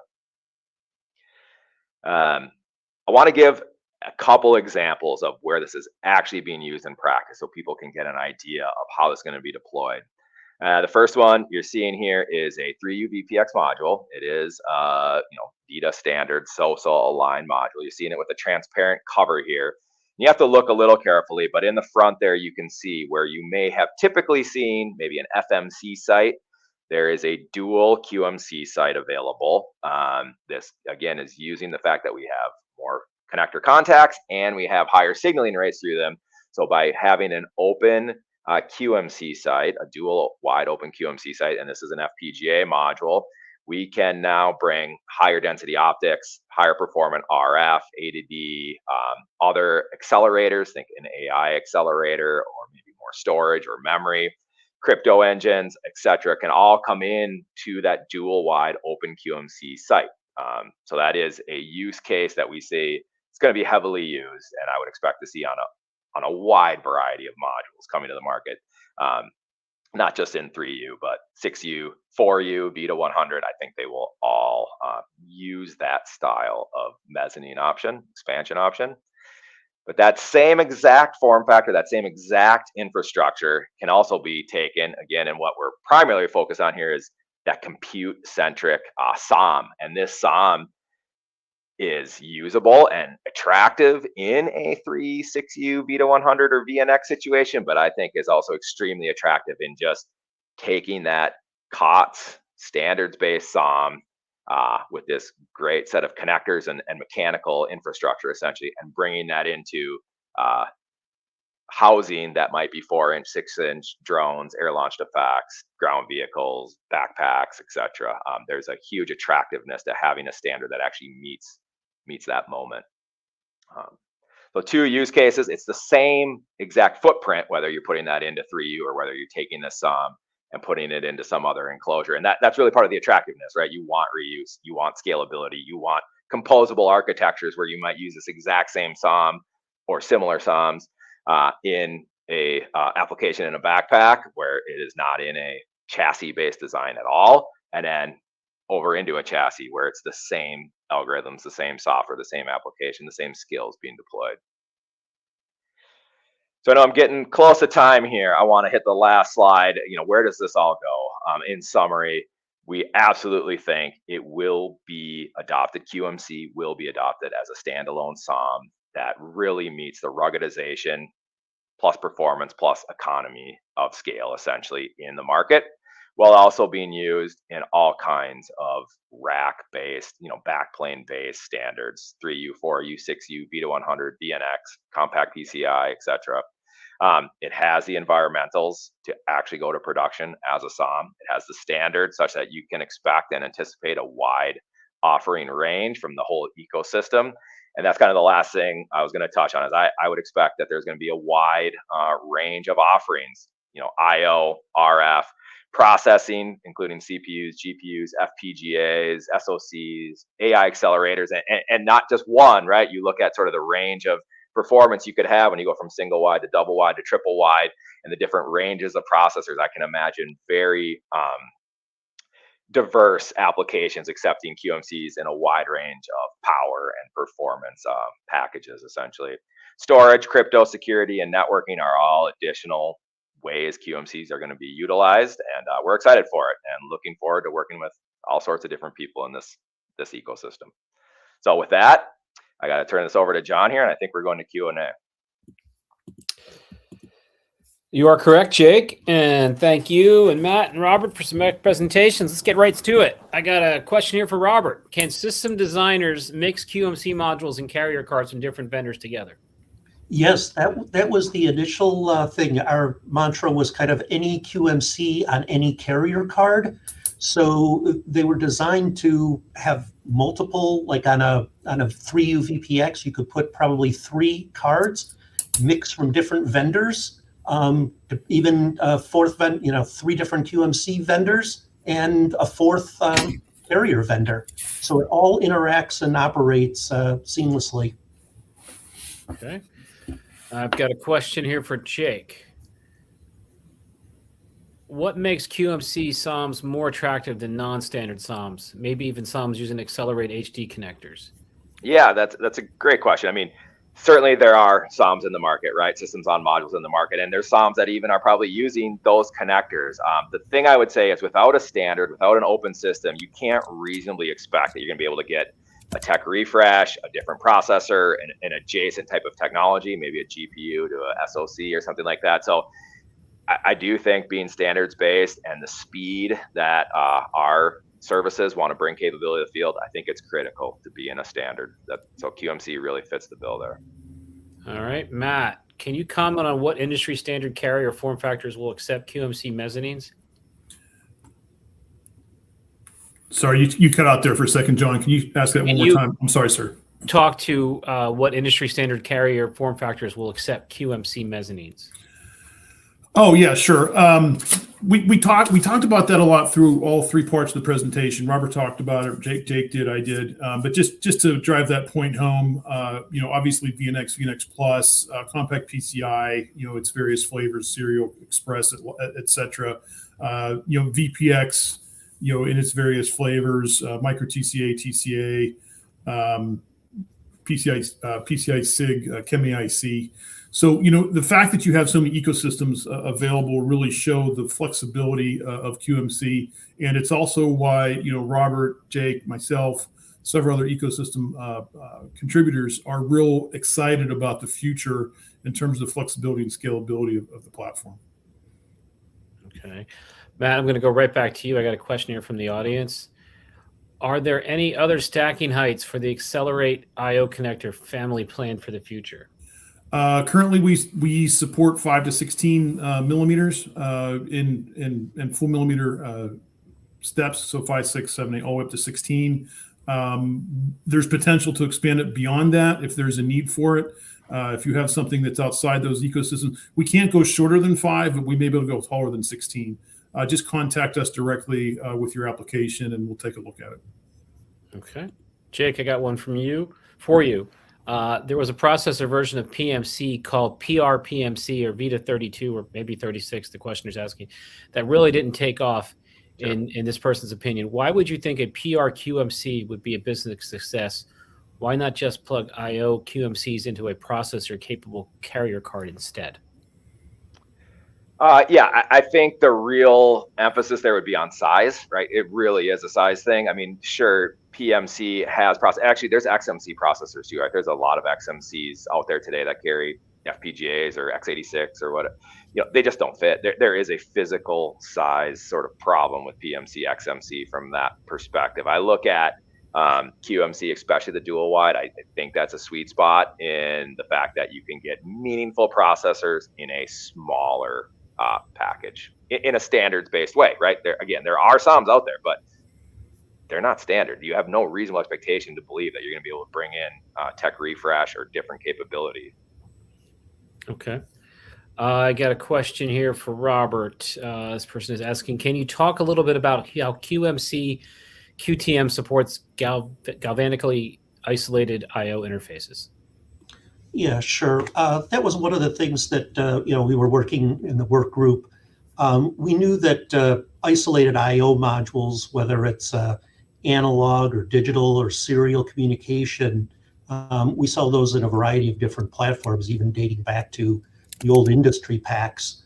[SPEAKER 4] I want to give a couple examples of where this is actually being used in practice, so people can get an idea of how it's going to be deployed. The first one you're seeing here is a 3U VPX module. It is you know, VITA standard SOSA aligned module. You're seeing it with a transparent cover here. You have to look a little carefully, but in the front there you can see where you may have typically seen maybe an FMC site. there is a dual QMC site available. This, again, is using the fact that we have more connector contacts and we have higher signaling rates through them. So by having an open QMC site, a dual wide open QMC site, and this is an FPGA module, we can now bring higher density optics, higher performant RF, A to D, other accelerators, think an AI accelerator, or maybe more storage or memory, crypto engines, etc., can all come in to that dual wide open QMC site. So that is a use case that we see it's going to be heavily used, and I would expect to see on a wide variety of modules coming to the market. Not just in 3U, but 6U, 4U, VITA 100. I think they will all use that style of mezzanine option, expansion option. But that same exact form factor, that same exact infrastructure can also be taken, again, and what we're primarily focused on here is that compute-centric SOM. And this SOM is usable and attractive in a 3, 6U, VITA 100 or VNX situation, but I think is also extremely attractive in just taking that COTS standards-based SOM with this great set of connectors and mechanical infrastructure essentially, and bringing that into housing that might be 4-inch, 6-inch drones, air-launched effects, ground vehicles, backpacks, etc. There's a huge attractiveness to having a standard that actually meets that moment. So 2 use cases, it's the same exact footprint, whether you're putting that into 3U or whether you're taking the SOM and putting it into some other enclosure. And that's really part of the attractiveness, right? You want reuse, you want scalability, you want composable architectures where you might use this exact same SOM or similar SOMs in a application in a backpack where it is not in a chassis-based design at all, and then over into a chassis where it's the same algorithms, the same software, the same application, the same skills being deployed. So I know I'm getting close to time here. I want to hit the last slide. Where does this all go? In summary, we absolutely think it will be adopted. QMC will be adopted as a standalone SOM that really meets the ruggedization plus performance plus economy of scale essentially in the market, while also being used in all kinds of rack-based, backplane-based standards, 3U, 4U, 6U, VITA 100, VNX, compact PCI, etc. It has the environmentals to actually go to production as a SOM. It has the standards such that you can expect and anticipate a wide offering range from the whole ecosystem. And that's kind of the last thing I was going to touch on is I would expect that there's going to be a wide range of offerings, IO, RF, processing, including CPUs, GPUs, FPGAs, SoCs, AI accelerators, and not just one, right? You look at sort of the range of performance you could have when you go from single wide to double wide to triple wide, and the different ranges of processors. I can imagine very diverse applications accepting QMCs in a wide range of power and performance packages, essentially. Storage, crypto, security, and networking are all additional ways QMCs are going to be utilized, and we're excited for it and looking forward to working with all sorts of different people in this ecosystem. So with that, I got to turn this over to John here, and I think we're going to Q&A.
[SPEAKER 1] You are correct, Jake, and thank you and Matt and Robert for some presentations. Let's get right to it. I got a question here for Robert. Can system designers mix QMC modules and carrier cards from different vendors together?
[SPEAKER 2] Yes, that was the initial thing. Our mantra was kind of any QMC on any carrier card. So they were designed to have multiple, like on a 3U VPX, you could put probably 3 cards mixed from different vendors. Even a fourth 3 different QMC vendors and a 4th carrier vendor. So it all interacts and operates seamlessly.
[SPEAKER 1] Okay. I've got a question here for Jake. What makes QMC SOMs more attractive than non-standard SOMs? Maybe even SOMs using Accelerate HD connectors.
[SPEAKER 4] Yeah, that's a great question. I mean, certainly there are SOMs in the market, right? Systems on modules in the market, and there's SOMs that even are probably using those connectors. The thing I would say is without a standard, without an open system, you can't reasonably expect that you're going to be able to get a tech refresh, a different processor, an adjacent type of technology, maybe a GPU to a SoC or something like that. So I do think being standards based and the speed that our services want to bring capability to the field, I think it's critical to be in a standard. So QMC really fits the bill there.
[SPEAKER 1] All right, Matt, can you comment on what industry standard carrier form factors will accept QMC mezzanines?
[SPEAKER 3] Sorry, you cut out there for a second, John. Can you ask that one more time? I'm sorry, sir.
[SPEAKER 1] Talk to what industry standard carrier form factors will accept QMC mezzanines.
[SPEAKER 3] Oh yeah, sure. We talked about that a lot through all three parts of the presentation. Robert talked about it. Jake did. I did. But just to drive that point home, obviously VNX Plus, compact PCI, its various flavors, serial, express, etc. VPX, in its various flavors, micro TCA, PCI SIG, ChemAIC. So, the fact that you have so many ecosystems available really show the flexibility of QMC. And it's also why, Robert, Jake, myself, several other ecosystem contributors are real excited about the future in terms of flexibility and scalability of the platform.
[SPEAKER 1] Okay. Matt, I'm going to go right back to you. I got a question here from the audience. Are there any other stacking heights for the Accelerate IO connector family planned for the future?
[SPEAKER 3] Currently, we support 5 to 16 millimeters in full millimeter steps, so 5, 6, 7, 8, all the way up to 16. There's potential to expand it beyond that if there's a need for it. If you have something that's outside those ecosystems, we can't go shorter than 5, but we may be able to go taller than 16. Just contact us directly with your application, and we'll take a look at it.
[SPEAKER 1] Okay, Jake, I got one for you. There was a processor version of PMC called PRPMC or VITA 32 or maybe 36, the questioner's asking, that really didn't take off in this person's opinion. Why would you think a PRQMC would be a business success? Why not just plug IO QMCs into a processor-capable carrier card instead?
[SPEAKER 4] I think the real emphasis there would be on size, right? It really is a size thing. I mean, sure, PMC has actually, there's XMC processors too, right? There's a lot of XMCs out there today that carry FPGAs or x86 or what, they just don't fit. There is a physical size sort of problem with PMC, XMC from that perspective. I look at QMC, especially the dual wide. I think that's a sweet spot in the fact that you can get meaningful processors in a smaller package in a standards-based way, right? There are some out there, but they're not standard. You have no reasonable expectation to believe that you're going to be able to bring in tech refresh or different capability.
[SPEAKER 1] Okay. I got a question here for Robert. This person is asking, can you talk a little bit about how QMC QTM supports galvanically isolated IO interfaces? Yeah,
[SPEAKER 2] sure. That was one of the things that we were working in the work group. We knew that isolated IO modules, whether it's analog or digital or serial communication, we saw those in a variety of different platforms, even dating back to the old industry packs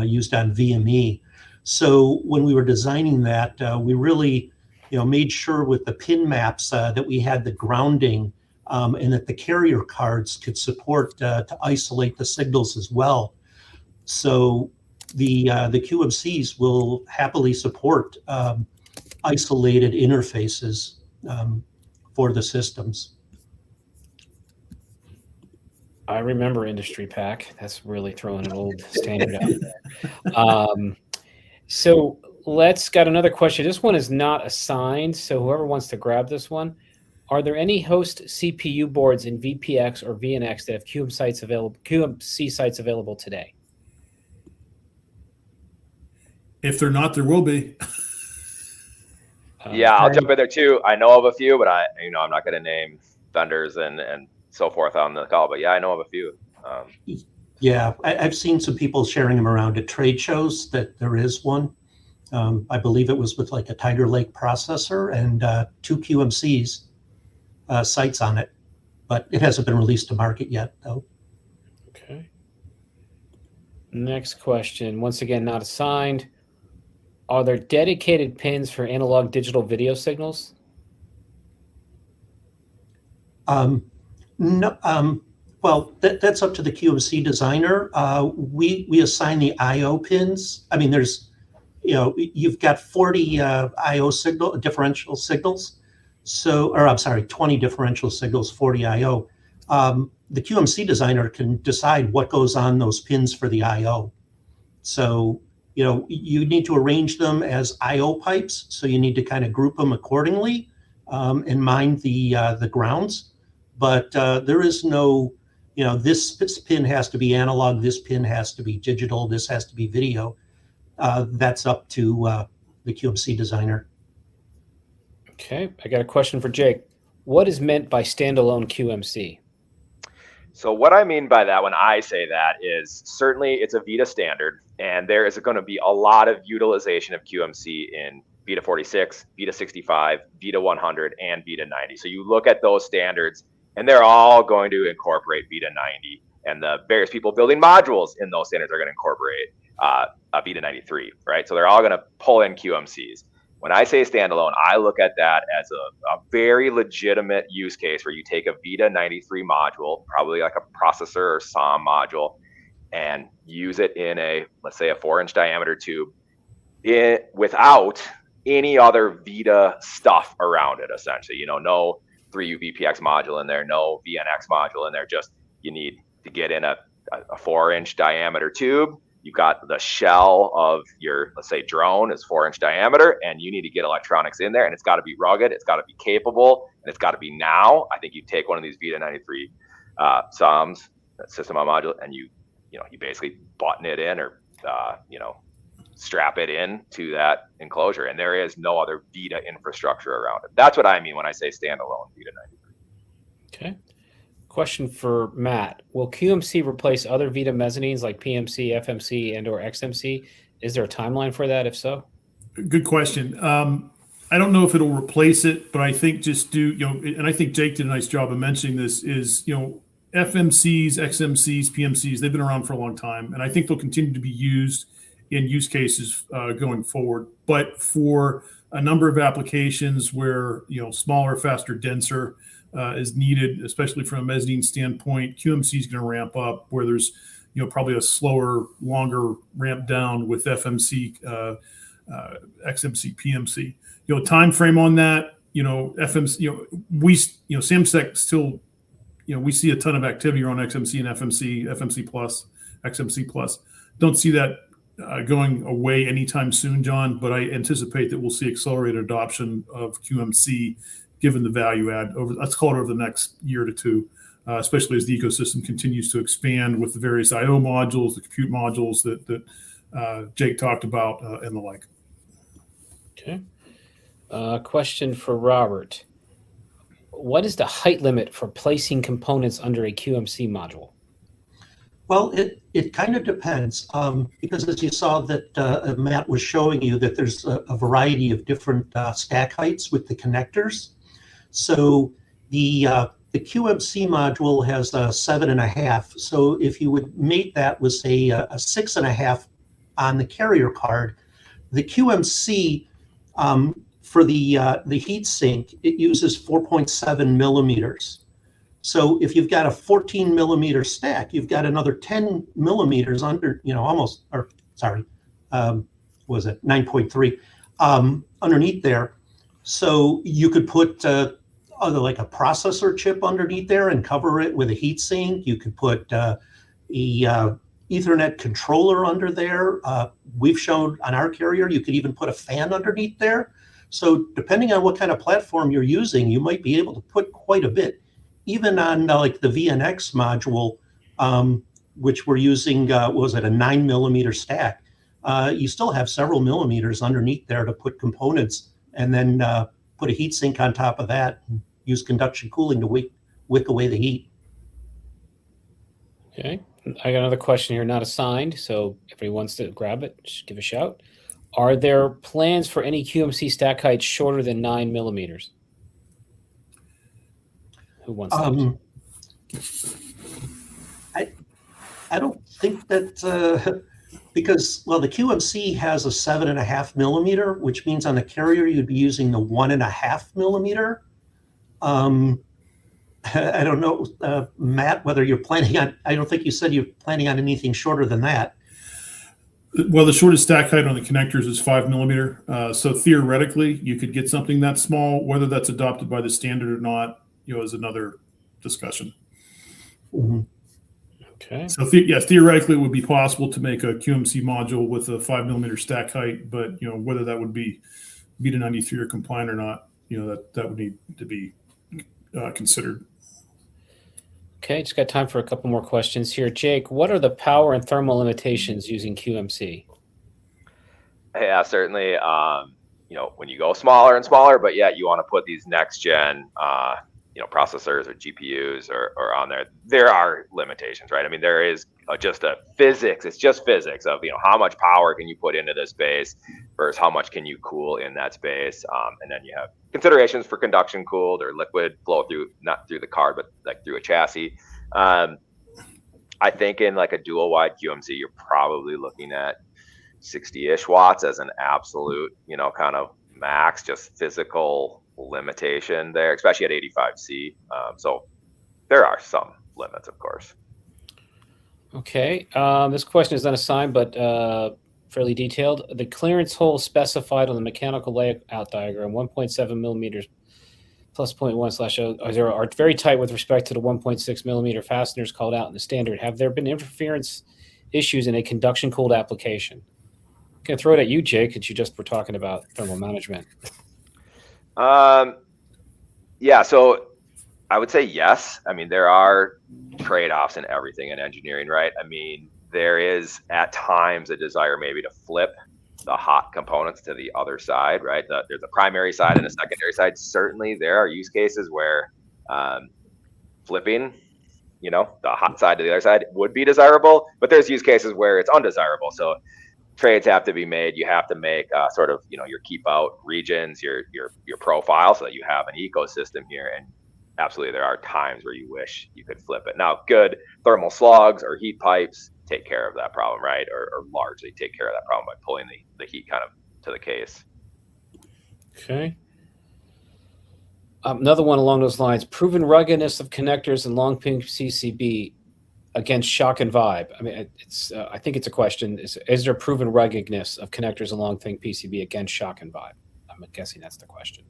[SPEAKER 2] used on VME. So when we were designing that, we really made sure with the pin maps that we had the grounding and that the carrier cards could support to isolate the signals as well. So the QMCs will happily support isolated interfaces for the systems.
[SPEAKER 1] I remember Industry Pack. That's really throwing an old standard out there. So let's got another question. This one is not assigned, so whoever wants to grab this one. Are there any host CPU boards in VPX or VNX that have QMC sites available today?
[SPEAKER 3] If they're not, there will be.
[SPEAKER 4] Yeah, I'll jump in there too. I know of a few, but I'm not going to name vendors and so forth on the call. But yeah, I know of a few.
[SPEAKER 2] Yeah, I've seen some people sharing them around at trade shows that there is one. I believe it was with like a Tiger Lake processor and 2 QMCs sites on it, but it hasn't been released to market yet, though.
[SPEAKER 1] Okay. Next question. Once again, not assigned. Are there dedicated pins for analog digital video signals?
[SPEAKER 2] No. Well, that's up to the QMC designer. We assign the I/O pins. I mean, you've got 40 I/O differential signals. So, or I'm sorry, 20 differential signals, 40 I/O. The QMC designer can decide what goes on those pins for the I/O. So, you need to arrange them as I/O pipes. So you need to kind of group them accordingly and mind the grounds. But there is no, this pin has to be analog, this pin has to be digital, this has to be video. That's up to the QMC designer.
[SPEAKER 1] Okay, I got a question for Jake. What is meant by standalone QMC?
[SPEAKER 4] So what I mean by that when I say that is certainly it's a VITA standard, and there is going to be a lot of utilization of QMC in VITA 46, VITA 65, VITA 100, and VITA 90. So you look at those standards, and they're all going to incorporate VITA 90, and the various people building modules in those standards are going to incorporate a VITA 93, right? So they're all going to pull in QMCs. When I say standalone, I look at that as a very legitimate use case where you take a VITA 93 module, probably like a processor or SOM module, and use it in let's say a 4-inch diameter tube without any other VITA stuff around it, essentially. No 3U VPX module in there, no VNX module in there, just you need to get in a 4-inch diameter tube. You've got the shell of your, let's say, drone is 4-inch diameter, and you need to get electronics in there, and it's got to be rugged, it's got to be capable, and it's got to be now. I think you take one of these VITA 93 SOMs, system on module, and you basically button it in or strap it in to that enclosure, and there is no other VITA infrastructure around it. That's what I mean when I say standalone VITA 93.
[SPEAKER 1] Okay. Question for Matt. Will QMC replace other VITA mezzanines like PMC, FMC, and or XMC? Is there a timeline for that, if so?
[SPEAKER 3] Good question. I don't know if it'll replace it, but I think and I think Jake did a nice job of mentioning this, is, FMCs, XMCs, PMCs, they've been around for a long time, and I think they'll continue to be used in use cases going forward. But for a number of applications where, smaller, faster, denser, is needed, especially from a mezzanine standpoint, QMC is going to ramp up where there's, probably a slower, longer ramp down with FMC, XMC, PMC. Time frame on that, FMC, Samsec still, we see a ton of activity around XMC and FMC, FMC plus, XMC plus. Don't see that going away anytime soon, John, but I anticipate that we'll see accelerated adoption of QMC given the value add over the next year to two, especially as the ecosystem continues to expand with the various I/O modules, the compute modules that Jake talked about, and the like.
[SPEAKER 1] Okay. Question for Robert. What is the height limit for placing components under a QMC module?
[SPEAKER 2] Well, it kind of depends, because as you saw that Matt was showing you that there's a variety of different stack heights with the connectors. So the QMC module has a 7.5. So if you would mate that with, say, a 6.5 on the carrier card, the QMC for the heat sink, it uses 4.7 millimeters. So if you've got a 14 millimeter stack, you've got another 10 millimeters under, almost, or sorry, what was it, 9.3 underneath there. So you could put like a processor chip underneath there and cover it with a heat sink. You could put a Ethernet controller under there. We've shown on our carrier, you could even put a fan underneath there. So depending on what kind of platform you're using, you might be able to put quite a bit. Even on like the VNX module, which we're using, was it a 9 millimeter stack? You still have several millimeters underneath there to put components, and then put a heat sink on top of that and use conduction cooling to wick away the heat.
[SPEAKER 1] Okay. I got another question here, not assigned. So if anybody wants to grab it, just give a shout. Are there plans for any QMC stack heights shorter than 9 millimeters? Who wants that?
[SPEAKER 2] I don't think that, because, well, the QMC has a 7.5 millimeter, which means on the carrier you'd be using the 1.5 millimeter. I don't know, Matt, whether you're planning on, I don't think you said you're planning on anything shorter than that.
[SPEAKER 3] Well, the shortest stack height on the connectors is 5 millimeter. So theoretically, you could get something that small. Whether that's adopted by the standard or not, is another discussion.
[SPEAKER 2] Mm-hmm.
[SPEAKER 3] Okay. So yes, theoretically, it would be possible to make a QMC module with a 5 millimeter stack height, but whether that would be VITA 93 or compliant or not, that would need to be considered.
[SPEAKER 1] Okay, just got time for a couple more questions here. Jake, what are the power and thermal limitations using QMC?
[SPEAKER 4] Yeah, certainly. When you go smaller and smaller, but yet you want to put these next gen, processors or GPUs or on there, there are limitations, right? I mean, there is just it's just physics of, how much power can you put into this space versus how much can you cool in that space. And then you have considerations for conduction cooled or liquid flow through, not through the card, but like through a chassis. I think in like a dual wide QMC, you're probably looking at 60-ish watts as an absolute, kind of max, just physical limitation there, especially at 85C. So there are some limits, of course.
[SPEAKER 1] Okay. This question is unassigned, but fairly detailed. The clearance hole specified on the mechanical layout diagram, 1.7 millimeters plus 0.1/0 are very tight with respect to the 1.6 millimeter fasteners called out in the standard. Have there been interference issues in a conduction cooled application? I'm going to throw it at you, Jake, since you just were talking about thermal management.
[SPEAKER 4] Yeah, so I would say yes. I mean, there are trade-offs in everything in engineering, right? I mean, there is at times a desire maybe to flip the hot components to the other side, right? There's a primary side and a secondary side. Certainly there are use cases where flipping, the hot side to the other side would be desirable, but there's use cases where it's undesirable. So trades have to be made. You have to make sort of, your keep out regions, your profile, so that you have an ecosystem here. And absolutely, there are times where you wish you could flip it. Now, good thermal slugs or heat pipes take care of that problem, right? Or largely take care of that problem by pulling the heat kind of to the case.
[SPEAKER 1] Okay. Another one along those lines: proven ruggedness of connectors and long pin PCB against shock and vibe. I mean, I think it's a question. Is there proven ruggedness of connectors and long thin PCB against shock and vibe? I'm guessing that's the question.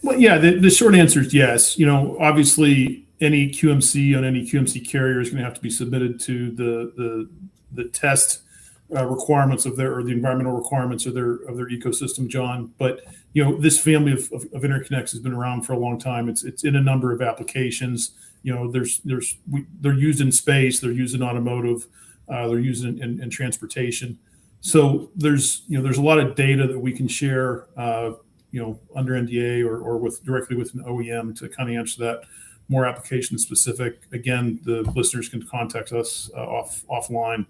[SPEAKER 3] Well, yeah, the short answer is yes. Obviously, any QMC on any QMC carrier is going to have to be submitted to the test requirements of the environmental requirements of their ecosystem, John. But this family of interconnects has been around for a long time. It's in a number of applications. They're used in space, they're used in automotive, they're used in transportation. So there's a lot of data that we can share, under NDA or directly with an OEM to kind of answer that more application specific. Again, the listeners can contact us offline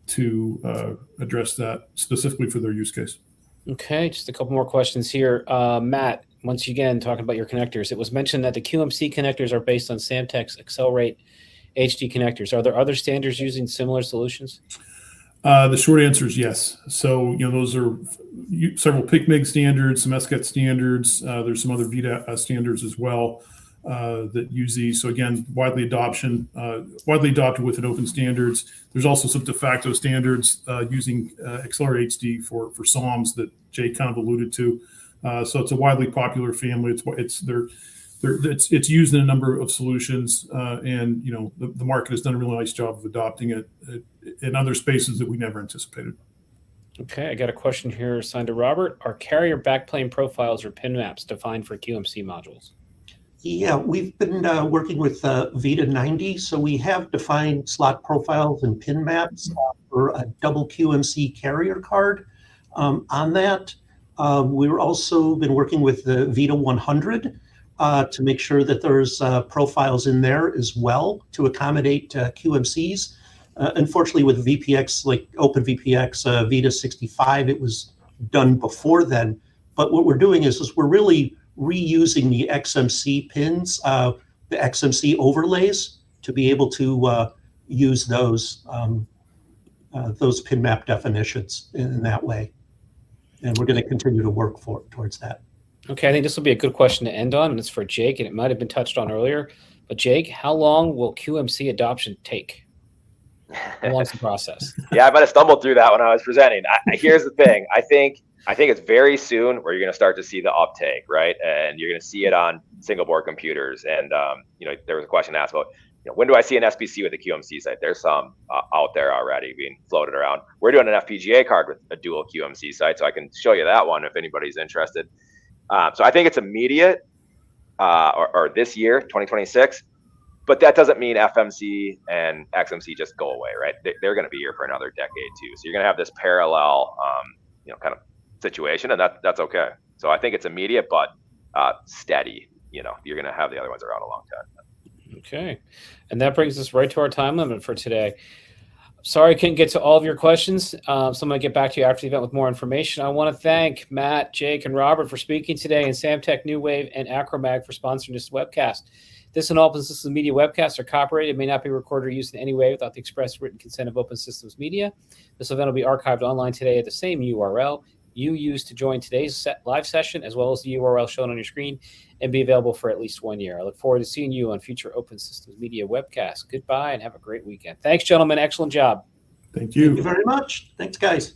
[SPEAKER 3] to address that specifically for their use case.
[SPEAKER 1] Okay, just a couple more questions here. Matt, once again, talking about your connectors, it was mentioned that the QMC connectors are based on Samtec's Accelerate HD connectors. Are there other standards using similar solutions?
[SPEAKER 3] The short answer is yes. So, those are several PICMIG standards, some SCET standards. There's some other VITA standards as well that use these. So again, widely adopted within open standards. There's also some de facto standards using Accelerate HD for SOMs that Jay kind of alluded to. So it's a widely popular family. It's used in a number of solutions, and the market has done a really nice job of adopting it in other spaces that we never anticipated.
[SPEAKER 1] Okay, I got a question here assigned to Robert. Are carrier backplane profiles or pin maps defined for QMC modules?
[SPEAKER 2] Yeah, we've been working with VITA 90, so we have defined slot profiles and pin maps for a double QMC carrier card. On that, we've also been working with the VITA 100 to make sure that there's profiles in there as well to accommodate QMCs. Unfortunately, with VPX, like OpenVPX, VITA 65, it was done before then. But what we're doing is we're really reusing the XMC pins, the XMC overlays, to be able to use those pin map definitions in that way. And we're going to continue to work towards that.
[SPEAKER 1] Okay, I think this will be a good question to end on, and it's for Jake, and it might have been touched on earlier, But Jake, how long will QMC adoption take? How long's the process?
[SPEAKER 4] Yeah, I might have stumbled through that when I was presenting. Here's the thing. I think it's very soon where you're going to start to see the uptake, right? And you're going to see it on single board computers. And there was a question asked about, when do I see an SBC with a QMC site? There's some out there already being floated around. We're doing an FPGA card with a dual QMC site, so I can show you that one if anybody's interested. So I think it's immediate, or this year, 2026. But that doesn't mean FMC and XMC just go away, right? They're going to be here for another decade too. So you're going to have this parallel, kind of situation, and that's okay. So I think it's immediate, but steady. You're going to have the other ones around a long time.
[SPEAKER 1] Okay, and that brings us right to our time limit for today. Sorry I couldn't get to all of your questions. So I'm going to get back to you after the event with more information. I want to thank Matt, Jake, and Robert for speaking today, and Samtech, New Wave, and Acromag for sponsoring this webcast. This and all Open Systems Media webcasts are copyrighted. It may not be recorded or used in any way without the express written consent of Open Systems Media. This event will be archived online today at the same URL you used to join today's live session, as well as the URL shown on your screen, and be available for at least 1 year. I look forward to seeing you on future Open Systems Media webcasts. Goodbye and have a great weekend. Thanks, gentlemen. Excellent job.
[SPEAKER 3] Thank you.
[SPEAKER 2] Thank you very much. Thanks, guys.